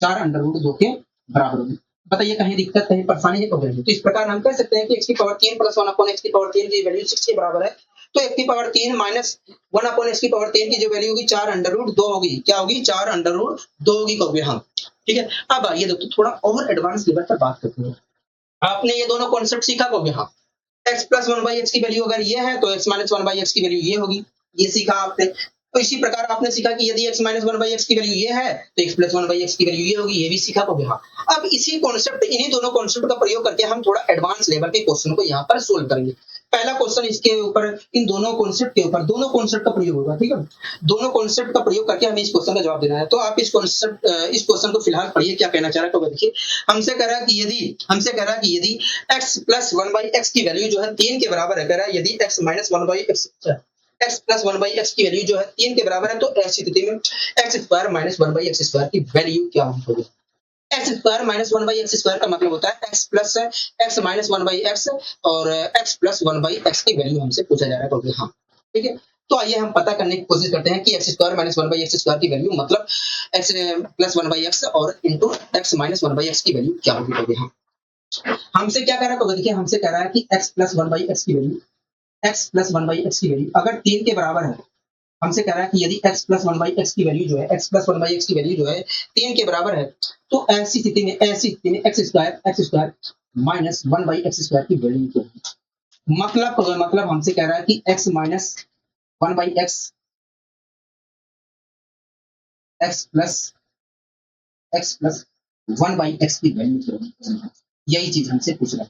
4 अंडर रूट 2 के बराबर होगी। बताइए कहीं दिक्कत, कहीं परेशानी है तो बताइए। तो इस प्रकार हम कह सकते हैं कि x की पावर 3 प्लस 1 अपॉन x की पावर 3 की वैल्यू 6 के बराबर है। तो x की पावर 3 माइनस 1 अपॉन x की पावर 3 की जो वैल्यू होगी 4 अंडर रूट 2 होगी। क्या होगी? 4 अंडर रूट 2 होगी कहोगे हम। ठीक है। अब आइए दोस्तों थोड़ा और एडवांस लेवल पर बात करते हैं। आपने ये दोनों कॉन्सेप्ट सीखा कहोगे हाँ। x प्लस 1 बाई एक्स की वैल्यू अगर ये है तो x माइनस 1 बाई एक्स की वैल्यू ये होगी। ये सीखा आपने। तो इसी प्रकार आपने सीखा कि यदि x माइनस 1 बाई एक्स की वैल्यू ये है तो x प्लस 1 बाई एक्स की वैल्यू ये होगी। ये भी सीखा कहोगे हाँ। अब इसी कॉन्सेप्ट, इन्हीं दोनों कॉन्सेप्ट का प्रयोग करके हम थोड़ा एडवांस लेवल के क्वेश्चन को यहाँ पर सोल्व करेंगे। पहला क्वेश्चन इसके ऊपर, इन दोनों कॉन्सेप्ट के ऊपर, दोनों कॉन्सेप्ट का प्रयोग होगा। ठीक है। दोनों कॉन्सेप्ट का प्रयोग करके हमें इस क्वेश्चन का जवाब देना है। तो आप इस क्वेश्चन को फिलहाल पढ़िए क्या कहना चाह रहा है। तो देखिए हमसे कह रहा है कि यदि x प्लस 1 बाई एक्स की वैल्यू जो है 3 के बराबर है। कह रहा है यदि x minus 1 by x plus 1 by x की वैल्यू जो है 3 के बराबर है, तो ऐसी स्थिति में x square minus 1 by x square की वैल्यू क्या होगी। X square minus 1 by x square का मतलब होता है x plus x minus 1 by x और एक्स प्लस 1 बाई एक्स की वैल्यू हमसे पूछा जा रहा है। क्योंकि हाँ, ठीक है। तो आइए हम पता करने की कोशिश करते हैं कि x square minus 1 by x square की वैल्यू मतलब एक्स प्लस 1 बाई एक्स और into x minus 1 by x की वैल्यू क्या होगी। हाँ, हमसे क्या कह रहा है। देखिए हमसे कह रहा है कि x प्लस 1 बाई एक्स की value, x plus 1 by x की वैल्यू अगर 3 के बराबर है, हमसे कह रहा है कि यदि x प्लस 1 बाई एक्स की वैल्यू जो है, x प्लस 1 बाई एक्स की वैल्यू जो है 3 के बराबर है, तो ऐसी स्थिति में x square minus 1 by x square की वैल्यू क्या है। मतलब हमसे कह रहा है कि x minus 1 by x, x plus 1 by x की वैल्यू क्या है। यही चीज हमसे पूछ रहा है।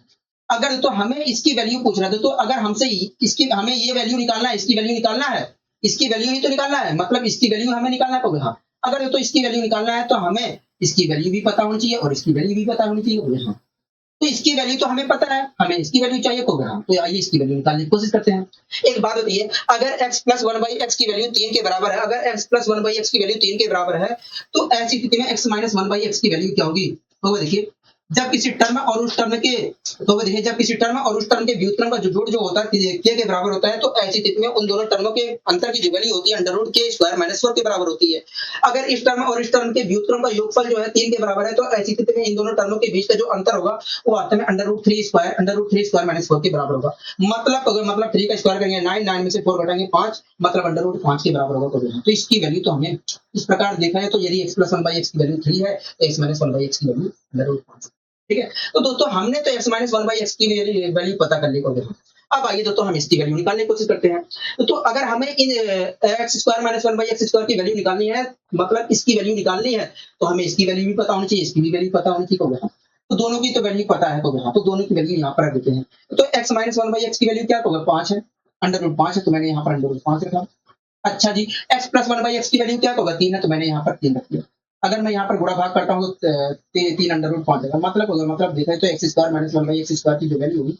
अगर तो हमें इसकी वैल्यू पूछ रहा था, तो अगर हमसे इसकी, हमें ये वैल्यू निकालना है, इसकी वैल्यू निकालना है, इसकी वैल्यू ही तो निकालना है, मतलब इसकी वैल्यू हमें निकालना होगा। हाँ, अगर तो इसकी वैल्यू निकालना है तो हमें इसकी वैल्यू भी पता होनी चाहिए और इसकी वैल्यू भी पता होनी चाहिए। हाँ, तो इसकी वैल्यू तो हमें पता है, हमें इसकी वैल्यू चाहिए तो हाँ, तो आइए इसकी वैल्यू निकालने की कोशिश करते हैं। एक बात होती है, अगर x प्लस 1 बाई एक्स की वैल्यू 3 के बराबर है, अगर x प्लस 1 बाई एक्स की वैल्यू 3 के बराबर है, तो ऐसी स्थिति में x माइनस 1 बाई एक्स की वैल्यू क्या होगी। तो देखिए जब किसी टर्म और उस टर्म के, तो देखिए जब किसी टर्म और उस टर्म के व्युत्क्रम का जो जोड़ जो होता है k के बराबर होता है, तो ऐसी स्थिति में उन दोनों टर्मों के अंतर की जो वैल्यू होती है under root k square minus 4 के बराबर होती है। अगर इस टर्म और इस टर्म के व्युत्क्रम का योगफल जो है 3 के बराबर है, तो ऐसी स्थिति में इन दोनों टर्मों के बीच का जो अंतर होगा वो वास्तव में अंडर रूट 3 स्क्वायर माइनस 4 के बराबर होगा। मतलब 3 का स्क्वायर करेंगे 9, 9 में से 4 घटाएंगे 5, मतलब अंडर रूट 5 के बराबर होगा। तो इसकी वैल्यू तो हमें इस प्रकार देखा है। तो यदि x प्लस 1 बाई एक्स की वैल्यू 3 है, तो x माइनस 1 बाई एक्स की वैल्यू अंडर रूट 5। ठीक है। तो दोस्तों हमने तो x माइनस 1 बाई एक्स की वैल्यू पता कर ली होगी। अब आइए दोस्तों हम इसकी वैल्यू निकालने की कोशिश करते हैं। तो अगर हमें इन x square minus 1 by x square की वैल्यू निकालनी है, मतलब इसकी वैल्यू निकालनी है, तो हमें इसकी वैल्यू भी पता होनी चाहिए, इसकी भी वैल्यू पता होनी चाहिए। तो दोनों की तो वैल्यू पता है। तो दोनों की वैल्यू यहाँ पर रख देते हैं। तो x माइनस 1 बाई एक्स की वैल्यू क्या होगा, 5 है, अंडर रूट 5 है, तो मैंने यहाँ पर अंडर रूट 5 रखा। अच्छा जी, x प्लस 1 बाई एक्स की वैल्यू क्या होगा, 3 है, तो मैंने यहाँ पर 3 रख दिया। अगर मैं यहाँ पर गुणा भाग करता हूँ तो 3 अंडर रूट 5 होगा। मतलब देखा तो x square minus 1 by x square की जो वैल्यू होगी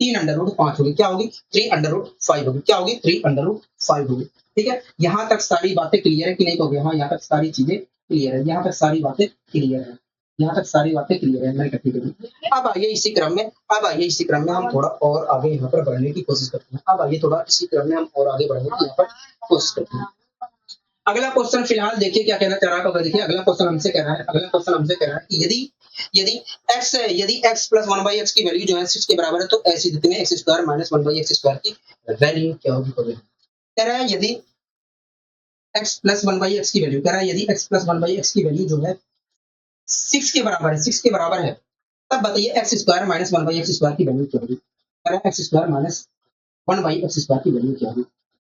3 अंडर रूट 5 होगी। क्या होगी, 3 अंडर रूट 5 होगी। क्या होगी, 3 अंडर रूट 5 होगी। ठीक है। यहाँ तक सारी बातें क्लियर है कि नहीं होगी। हाँ, यहाँ तक सारी चीजें क्लियर है, यहाँ तक सारी बातें क्लियर है, यहाँ तक सारी बातें क्लियर है। मैंने इकट्ठी करी। अब आइए इसी क्रम में हम थोड़ा और आगे यहाँ पर बढ़ने की कोशिश करते हैं। अब आइए थोड़ा इसी क्रम में हम और आगे बढ़ने की यहाँ पर कोशिश करते हैं। अगला क्वेश्चन फिलहाल देखिए क्या कहना चाह रहा है। देखिए अगला क्वेश्चन हमसे कह रहा है कि यदि x प्लस 1 बाई एक्स की वैल्यू जो है 6 के बराबर है, तो ऐसी स्थिति में x square minus 1 by x square की वैल्यू क्या होगी। कह रहा है यदि x प्लस 1 बाई एक्स की वैल्यू, कह रहा है यदि x प्लस 1 बाई एक्स की वैल्यू जो है 6 के बराबर है, 6 के बराबर है, तब बताइए x square minus 1 by x square की वैल्यू क्या होगी। कह रहा है x square minus 1 by x square की वैल्यू क्या होगी।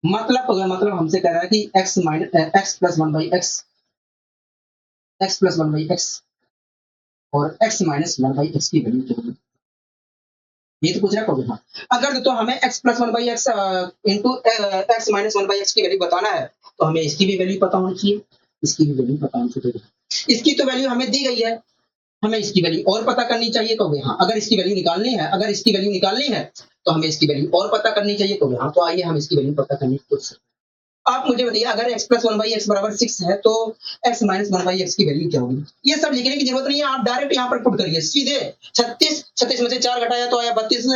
मतलब हमसे कह रहा है कि x plus one by x और x minus one by x की वैल्यू क्या होगी, ये तो पूछ रहा है। हाँ, अगर तो हमें x plus one by x into x minus one by x की वैल्यू बताना है तो हमें इसकी भी वैल्यू पता होनी चाहिए, इसकी भी वैल्यू पता होनी चाहिए। इसकी तो वैल्यू हमें दी गई है, हमें इसकी वैल्यू और पता करनी चाहिए कहोगे हाँ। अगर इसकी वैल्यू निकालनी है, अगर इसकी वैल्यू निकालनी है तो हमें इसकी वैल्यू और पता करनी चाहिए कहोगे हाँ। तो आइए हम इसकी वैल्यू पता करने की कोशिश करते हैं। आप मुझे बताइए, अगर x plus one by x बराबर 6 है तो x minus one by x की वैल्यू क्या होगी। ये सब लिखने की जरूरत नहीं है, आप डायरेक्ट यहाँ पर पुट करिए सीधे। 36 में से 4 घटाया तो आया 32,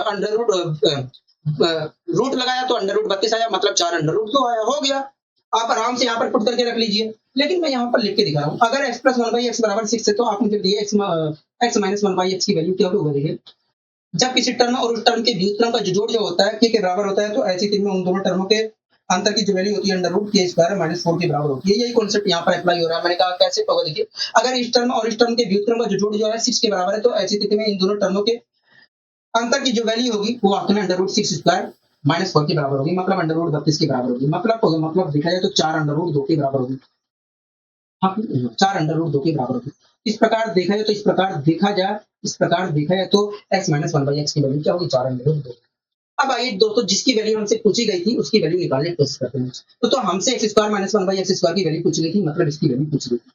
अंडर रूट लगाया तो अंडर रूट 32 आया, मतलब 4 अंडर रूट 2 आया, हो गया। आप आराम से यहाँ पर पुट करके रख लीजिए। लेकिन मैं यहाँ पर लिख के दिखा रहा हूँ, अगर x plus one by x बराबर 6 है तो आप मुझे दिए x minus one by x की वैल्यू क्या होगी। देखिए, जब किसी टर्म और उस टर्म के व्युत्क्रम का जो जोड़ जो होता है के बराबर होता है, तो ऐसी स्थिति में उन दोनों टर्मों के अंतर की जो वैल्यू होती है अंडर रूट के स्क्वायर माइनस 4 के बराबर होती है। यही कॉन्सेप्ट यहाँ पर अप्लाई हो रहा है। मैंने कहा कैसे होगा, देखिए अगर इस टर्म और इस टर्म के व्युत्क्रम का जो जोड़ जो है 6 के बराबर है, तो ऐसी स्थिति में इन दोनों टर्मों के अंतर की जो वैल्यू होगी वो वास्तव में अंडर रूट 6 स्क्वायर माइनस 4 के बराबर होगी, मतलब अंडर रूट 32 के बराबर होगी। मतलब देखा जाए तो 4 अंडर रूट 2 के बराबर होगी। हाँ, 4 अंडर रूट 2 के बराबर होगी। इस प्रकार देखा जाए तो x minus one by x की वैल्यू क्या होगी, 4 अंडर रूट 2। अब आइए दोस्तों, जिसकी वैल्यू हमसे पूछी गई थी उसकी वैल्यू निकालने की कोशिश करते हैं। तो हमसे x square minus one by x square की वैल्यू पूछी गई थी, मतलब इसकी वैल्यू पूछी गई थी।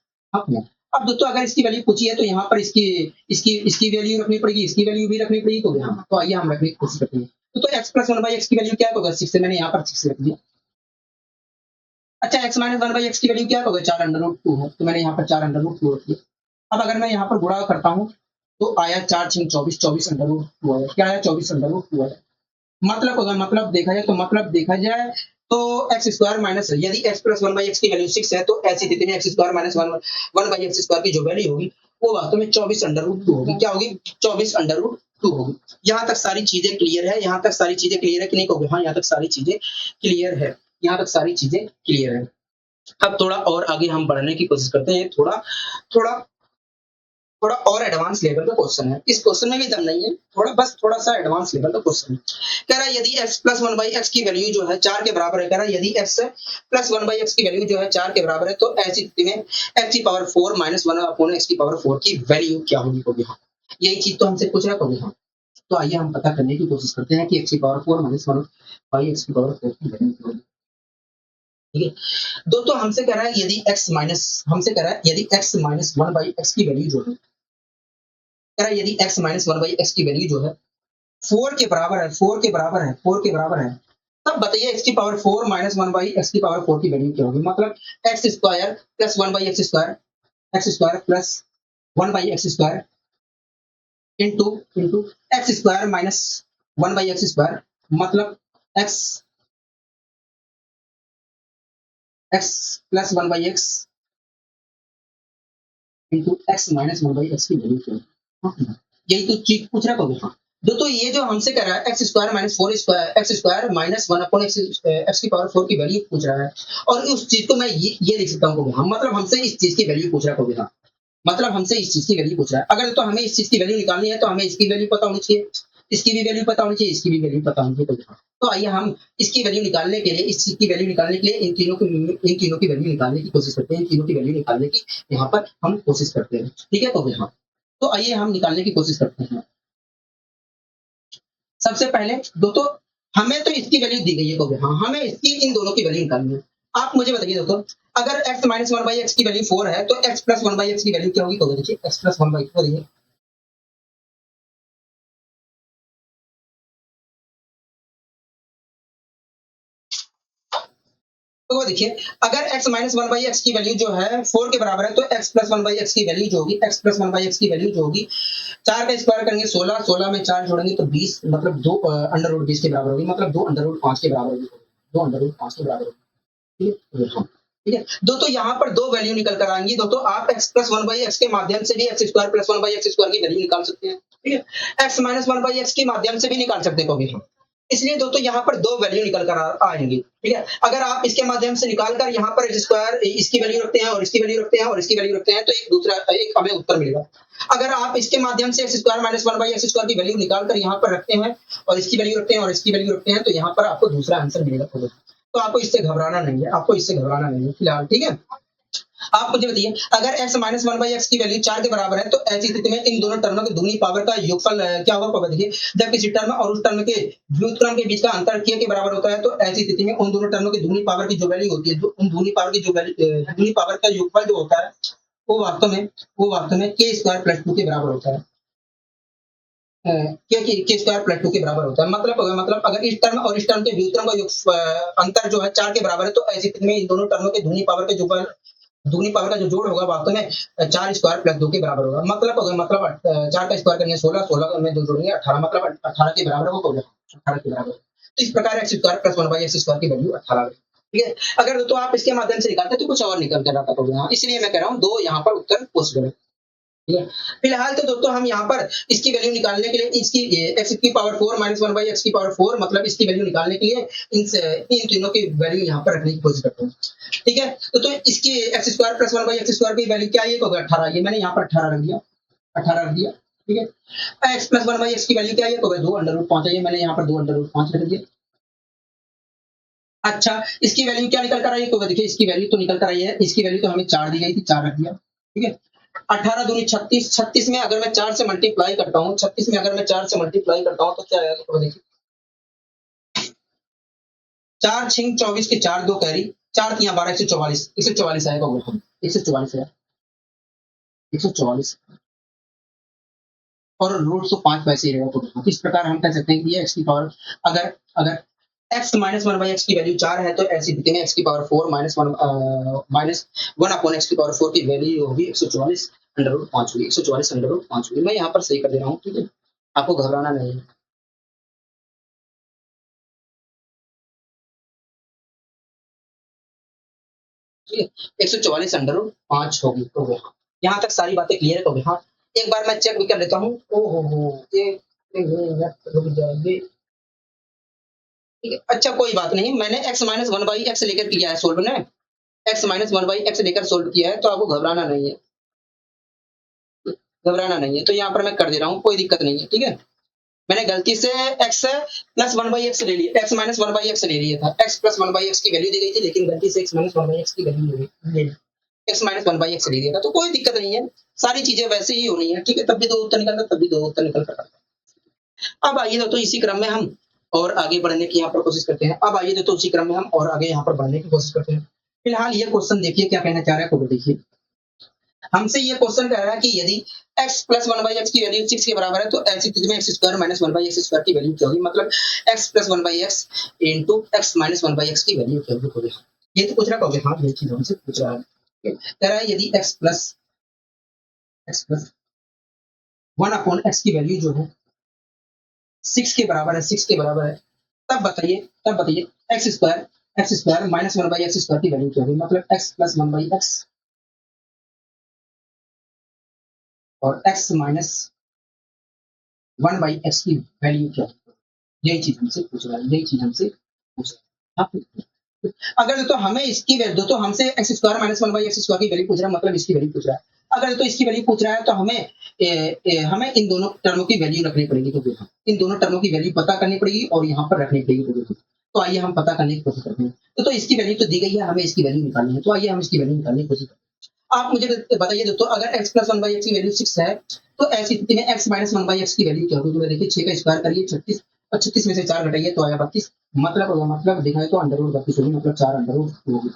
अब दोस्तों अगर इसकी वैल्यू पूछी है तो यहाँ पर इसकी इसकी इसकी वैल्यू रखनी पड़ेगी, इसकी वैल्यू भी रखनी पड़ेगी। तो यहाँ तो आइए हम रखने की कोशिश करते हैं। तो x plus one by x की वैल्यू क्या होगा, 6 से मैंने यहाँ पर 6 रख दिया। अच्छा, x minus one by x की वैल्यू क्या होगा, 4 अंडर रूट 2 है, तो मैंने यहाँ पर 4 अंडर रूट 2 रख दिया। अब अगर मैं यहाँ पर गुणा करता हूँ तो आया 4 6 24, 24 अंडर रूट 2 आया। क्या आया, 24 अंडर रूट 2 आया। मतलब देखा जाए तो एक्स स्क्वायर माइनस, यदि x plus one by x की वैल्यू 6 है तो ऐसी स्थिति में x square minus one by x square की जो वैल्यू होगी वो वास्तव में 24 अंडर रूट 2 होगी। क्या होगी, 24 अंडर रूट 2 होगी। यहाँ तक सारी चीजें क्लियर है, यहाँ तक सारी चीजें क्लियर है कि नहीं कहोगे हाँ, यहाँ तक सारी चीजें क्लियर है, यहाँ तक सारी चीजें क्लियर है। अब थोड़ा और आगे हम बढ़ने की कोशिश करते हैं। थोड़ा और एडवांस लेवल का क्वेश्चन है। इस क्वेश्चन में भी दम नहीं है, थोड़ा सा एडवांस लेवल का क्वेश्चन है। कह रहा है यदि x plus one by x की वैल्यू जो है 4 के बराबर है, कह रहा है यदि x plus one by x की वैल्यू जो है 4 के बराबर है, तो ऐसी स्थिति में x की power 4 minus one upon x की पावर 4 की वैल्यू क्या होगी। कहोगे हाँ, यही चीज तो हमसे पूछ रहा कहोगे हाँ। तो आइए हम पता करने की कोशिश करते हैं कि x की power 4 minus one by x की पावर 4 की वैल्यू क्या होगी। ठीक है दोस्तों, हमसे कह रहा है यदि x minus one by x की वैल्यू जो है, कह रहा है यदि x minus one by x की वैल्यू जो है 4 के बराबर है, तब बताइए x की power 4 minus one by x की पावर 4 की वैल्यू क्या होगी। मतलब x square plus one by x square plus one by x square into x square minus one by x square, मतलब x plus one by x into x minus one by x की value क्या होगी। यही तो चीज पूछ रहा कहोगे हाँ। दोस्तों ये जो हमसे कर रहा है x square minus four square x square minus one upon x की पावर 4 की वैल्यू पूछ रहा है, और उस चीज को मैं ये लिख सकता हूँ हम, मतलब हमसे इस चीज की वैल्यू पूछ रहा कहोगे हाँ। मतलब हमसे इस चीज की वैल्यू पूछ रहा है। अगर तो हमें इस चीज की वैल्यू निकालनी है तो हमें इसकी वैल्यू पता होनी चाहिए, इसकी भी वैल्यू पता होनी चाहिए, इसकी भी वैल्यू पता होनी चाहिए। तो आइए हम इसकी वैल्यू निकालने के लिए, इस चीज की वैल्यू निकालने के लिए इन तीनों की वैल्यू निकालने की कोशिश करते हैं। इन तीनों की वैल्यू निकालने की यहाँ पर हम कोशिश करते हैं। ठीक है कहोगे हाँ। तो आइए हम निकालने की कोशिश करते हैं। सबसे पहले दोस्तों हमें तो इसकी वैल्यू दी गई है कहोगे हाँ, हमें इसकी इन दोनों की वैल्यू निकालनी है। आप मुझे बताइए दोस्तों, अगर x minus one by x की वैल्यू 4 है तो x plus one by x की वैल्यू क्या होगी कहोगे। देखिए x plus one by x देखिए, तो वो देखिए अगर x minus one by x की वैल्यू जो है 4 के बराबर है, तो x plus one by x की वैल्यू जो होगी, x plus one by x की वैल्यू जो होगी, 4 का स्क्वायर करेंगे 16, 16 में 4 जोड़ेंगे तो 20, मतलब 2 अंडर रूट 20 के बराबर होगी, मतलब 2 अंडर रूट 5 के बराबर होगी, 2 अंडर रूट 5 के बराबर होगी। ठीक है दोस्तों, यहाँ पर दो वैल्यू निकल कर आएंगी। दोस्तों आप x plus one by x के माध्यम से भी x square plus one by x square की वैल्यू निकाल सकते हैं। ठीक है, x minus one by x के माध्यम से भी निकाल सकते हैं कभी हम। इसलिए दोस्तों यहाँ पर दो वैल्यू निकल कर आएंगे, ठीक है। अगर आप इसके माध्यम से निकाल कर यहाँ पर एक्स स्क्वायर इसकी वैल्यू रखते हैं और इसकी वैल्यू रखते हैं और इसकी वैल्यू रखते हैं तो एक हमें उत्तर मिलेगा। अगर आप इसके माध्यम से x square minus one by x square की वैल्यू निकाल कर यहाँ पर रखते हैं और इसकी वैल्यू रखते हैं और इसकी वैल्यू रखते हैं तो यहाँ पर आपको दूसरा आंसर मिलेगा। तो आपको इससे घबराना नहीं है, आपको इससे घबराना नहीं है फिलहाल, ठीक है। आप मुझे बताइए, अगर x minus one by x की वैल्यू 4 के बराबर है तो ऐसी स्थिति में इन दोनों टर्मों की दुगनी पावर का योगफल क्या होगा? देखिए, जब किसी टर्म और उस टर्म के व्युत्क्रम के बीच का अंतर k के बराबर होता है तो ऐसी स्थिति में उन दोनों टर्मों की दुगनी पावर की जो वैल्यू होती है, उन दुगनी पावर की जो वैल्यू दुगनी पावर का योगफल जो होता है वो वास्तव में k स्क्वायर प्लस 2 के बराबर होता है। के स्क्वायर प्लस 2 के बराबर होता है। मतलब अगर इस टर्म और इस टर्म के व्युत्क्रम का योग अंतर जो है 4 के बराबर है तो ऐसी स्थिति में इन दोनों टर्मों के दुगनी पावर का जो जोड़ होगा वास्तव में 4 स्क्वायर प्लस 2 के बराबर होगा। मतलब 4 का स्क्वायर करेंगे 16, 16 में 2 जोड़ेंगे 18, मतलब 18 के बराबर होगा, 18 के बराबर। तो इस प्रकार x square plus 1 by x square की वैल्यू 18 है, ठीक है। अगर तो आप इसके माध्यम से निकालते तो कुछ और निकल कर आता होगा, इसलिए मैं कह रहा हूँ दो यहाँ पर उत्तर पॉसिबल है, ठीक है। फिलहाल तो दोस्तों हम यहाँ पर इसकी वैल्यू निकालने के लिए इसकी एक्स की पावर 4 माइनस 1 बाई एक्स की पावर 4 मतलब इसकी वैल्यू निकालने के लिए इन तीनों की वैल्यू यहाँ पर रखने की कोशिश करते हैं, ठीक है। तो इसकी x square plus 1 by x square की वैल्यू क्या है? तो 18, ये मैंने यहाँ पर 18 रख दिया, 18 रख दिया, ठीक है। एक्स प्लस 1 बाई एक्स की वैल्यू क्या है? तो 2 अंडर रूट 5 है, मैंने यहाँ पर 2 अंडर रूट 5 रख दिया। अच्छा, इसकी वैल्यू क्या निकल कर आई? तो देखिए इसकी वैल्यू तो निकल कर आई है, इसकी वैल्यू तो हमें 4 दी गई थी, 4 रख दिया, ठीक है। 18 दूनी 36, 36 में अगर मैं 4 से मल्टीप्लाई करता हूँ, 36 में अगर मैं 4 से मल्टीप्लाई करता हूँ तो क्या आएगा? तो देखिए 4 छिंग 24 के 4 2 कैरी 4 तिया 12 144, 144 आएगा, 144 है, 144 और रूट तो 5 वैसे ही रहेगा। तो इस प्रकार हम कह सकते हैं कि ये एक्स की पावर अगर x माइनस 1 बाई एक्स की वैल्यू 4 है तो ऐसी स्थिति में x की पावर 4 माइनस 1 अपॉन x की पावर 4 की वैल्यू होगी 144 अंडर रूट 5 होगी, 144 अंडर रूट 5 होगी। मैं यहाँ पर सही कर दे रहा हूँ, ठीक है, आपको घबराना नहीं है। ठीक है, 144 अंडर रूट 5 होगी। तो यहाँ तक सारी बातें क्लियर है। तो हाँ, एक बार मैं चेक भी कर लेता हूँ। रुक जाएगी, ठीक है। अच्छा कोई बात नहीं, मैंने x माइनस 1 बाई एक्स लेकर किया है सोल्व ने, x माइनस 1 बाई एक्स लेकर सोल्व किया है, तो आपको घबराना नहीं है, घबराना नहीं है। तो यहाँ पर मैं कर दे रहा हूँ, कोई दिक्कत नहीं है, ठीक है। मैंने गलती से x प्लस 1 बाई एक्स ले लिया, x माइनस 1 बाई एक्स ले लिया था, x प्लस 1 बाई एक्स की वैल्यू दी गई थी लेकिन गलती से x माइनस 1 बाई एक्स की वैल्यू ले ली, x माइनस 1 बाई एक्स ले लिया था। तो कोई दिक्कत नहीं है, सारी चीजें वैसे ही होनी है, ठीक है। तब भी दो उत्तर निकलता, तब भी दो उत्तर निकल कर। अब आइए दोस्तों इसी क्रम में हम और आगे बढ़ने की यहाँ पर कोशिश करते हैं। अब आइए दोस्तों इसी क्रम में हम और आगे यहाँ पर बढ़ने की कोशिश करते हैं। फिलहाल ये क्वेश्चन देखिए क्या कहना चाह रहा है, तो देखिए हमसे ये क्वेश्चन कह रहा है कि यदि x प्लस 1 बाई एक्स की वैल्यू 6 के बराबर है तो ऐसी स्थिति में x square minus 1 by x square की वैल्यू क्या होगी? मतलब x plus 1 by x into x minus 1 by x की वैल्यू क्या होगी? ये तो पूछ रहा है, हाँ ये चीज हमसे पूछ रहा है, कह रहा है यदि x प्लस 1 अपॉन एक्स की वैल्यू जो है 6 के बराबर है, 6 के बराबर है, तब बताइए x square minus 1 by x square की वैल्यू क्या होगी? मतलब x प्लस 1 बाई एक्स और x माइनस 1 बाई एक्स की वैल्यू क्या होगी? यही चीज हमसे पूछ रहा है, यही चीज हमसे पूछ रहा है। अगर तो हमें इसकी वैल्यू तो हमसे x square minus 1 by x square की वैल्यू पूछ रहा है, मतलब इसकी वैल्यू पूछ रहा है। अगर तो इसकी वैल्यू पूछ रहा है तो हमें इन दोनों टर्मों की वैल्यू रखनी पड़ेगी, तो इन दोनों टर्मों की वैल्यू पता करनी पड़ेगी और यहाँ पर रखनी पड़ेगी। तो आइए हम पता करने की कोशिश करते हैं। तो इसकी वैल्यू तो दी गई है, हमें इसकी वैल्यू निकालनी है, तो आइए हम इसकी वैल्यू निकालने की कोशिश करते हैं। आप मुझे बताइए दोस्तों, अगर x प्लस 1 बाई एक्स की वैल्यू 6 है तो ऐसी स्थिति में x माइनस 1 बाई एक्स की वैल्यू क्या होगी? तो देखिए 6 का स्क्वायर करिए 36 और 36 में से 4 घटाइए तो आया 32, मतलब दिखाए तो अंडर रूट 32 होगी, मतलब 4 अंडर रूट होगी।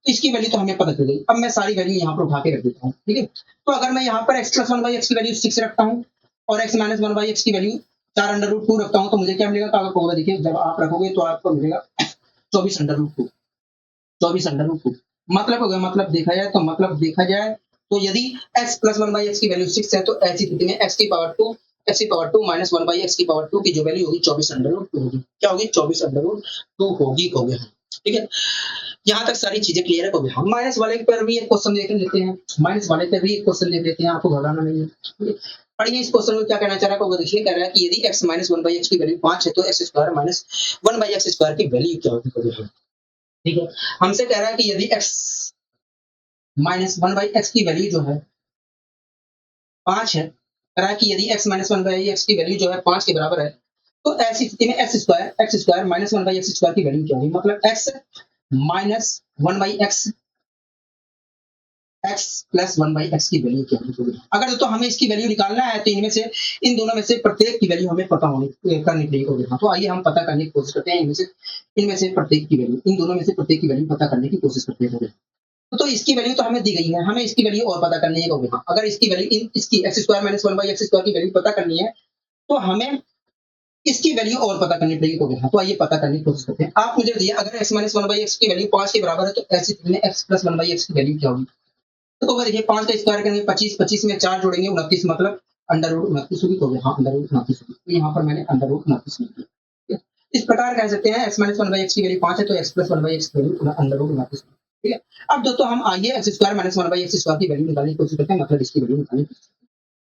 इसकी वैल्यू तो हमें पता चल गई। अब मैं सारी वैल्यू यहाँ पर उठा के रख देता हूँ, ठीक है। तो अगर मैं यहाँ पर x प्लस 1 बाई एक्स की वैल्यू 6 रखता हूँ और x माइनस 1 बाई एक्स की वैल्यू 4 अंडर रूट 2 रखता हूँ तो मुझे क्या मिलेगा? तो आपको देखिए जब आप रखोगे तो आपको मिलेगा 24 अंडर रूट 2, 24 अंडर रूट 2। मतलब देखा जाए तो यदि x प्लस 1 बाई एक्स की वैल्यू 6 है तो ऐसी स्थिति में x की पावर 2 माइनस 1 बाई एक्स की पावर 2 की जो वैल्यू होगी 24 अंडर रूट 2 होगी। क्या होगी? 24 अंडर रूट 2 होगी, ठीक है। यहाँ तक सारी चीजें क्लियर है। तो हम माइनस वाले पर भी एक क्वेश्चन देख लेते हैं, आपको घबराना नहीं है। पढ़िए इस क्वेश्चन में क्या कहना चाह रहा है, आपको देखिए कह रहा है कि यदि x minus one by x की वैल्यू 5 है तो x square minus one by x square की वैल्यू क्या होगी, तो देखिए ठीक है, हमसे कह रहा है कि यदि x minus one by x की वैल्यू जो है 5 है, कह रहा है कि यदि x minus one by x की वैल्यू जो है 5 के बराबर है, तो ऐसी स्थिति में x square minus one by x square की वैल्यू क्या होगी, मतलब x minus one by x plus one by x की वैल्यू क्या होगी। अगर तो हमें इसकी वैल्यू निकालना है तो इनमें से इन दोनों में से प्रत्येक की वैल्यू हमें पता होनी करनी पड़ेगी। हाँ, तो आइए हम पता करने की कोशिश करते हैं इनमें से प्रत्येक की वैल्यू, इन दोनों में से प्रत्येक की वैल्यू पता करने की कोशिश करते हैं। तो इसकी वैल्यू तो हमें दी गई है, हमें इसकी वैल्यू और पता करनी है। हाँ, अगर इसकी वैल्यू इसकी x square minus one by x square की वैल्यू पता करनी है तो हमें इसकी वैल्यू और पता करनी पड़ेगी। हाँ, तो आइए पता करने की कोशिश करते हैं। आप मुझे दिए अगर x minus one by x की वैल्यू 5 के बराबर है तो ऐसी स्थिति में x plus one by x की वैल्यू क्या होगी। तो देखिए 5 का स्क्वायर करेंगे 25, 25 में 4 जोड़ेंगे 29, मतलब अंडर रूट 29 होगी। तो हाँ, अंडर रूट 29 होगी, तो यहाँ पर मैंने अंडर रूट 29 लिख दिया। इस प्रकार कह सकते हैं x minus one by x की वैल्यू 5 है तो x plus one by x की वैल्यू अंडर रूट 29। ठीक है, अब दोस्तों हम आइए x square minus one by x square की वैल्यू निकालने की कोशिश करते हैं, मतलब इसकी वैल्यू निकालने की।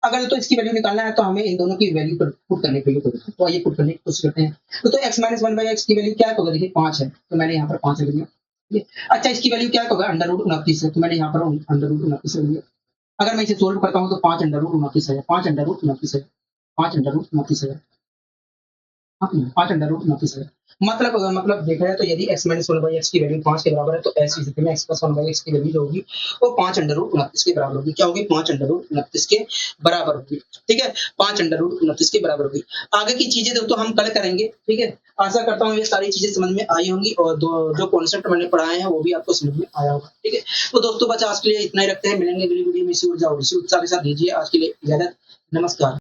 अगर तो इसकी वैल्यू निकालना है तो हमें इन दोनों की वैल्यू पर पुट करने के लिए, तो आइए पुट करने की कोशिश करते हैं। तो x minus one by x की वैल्यू क्या है, तो देखिए 5 है, तो मैंने यहाँ पर 5 लिख दिया। अच्छा, इसकी वैल्यू क्या होगा, अंडर रूट 29 है, तो मैंने यहाँ पर अंडर रूट 29 लिख दिया। अगर मैं इसे सोल्व करता हूँ तो 5 अंडर रूट 29 है, 5 अंडर रूट 29 है, 5 अंडर रूट 29 है, 5 अंडर रूट 29 है। मतलब देखा जाए तो यदि x minus one by x की वैल्यू 5 के बराबर है तो ऐसी स्थिति में x plus one by x की वैल्यू जो होगी वो 5 अंडर रूट 29 के बराबर होगी। क्या होगी, 5 अंडर रूट 29 के बराबर होगी। ठीक है, 5 अंडर रूट 29 के बराबर होगी। आगे की चीजें दोस्तों हम कल करेंगे। ठीक है, आशा करता हूँ ये सारी चीजें समझ में आई होंगी और जो कॉन्सेप्ट मैंने पढ़ाए हैं वो भी आपको समझ में आया होगा। ठीक है, तो दोस्तों बस आज के लिए इतना ही रखते हैं, मिलेंगे अगली वीडियो में इसी ऊर्जा और इसी उत्साह के साथ। दीजिए आज के लिए इजाजत, नमस्कार।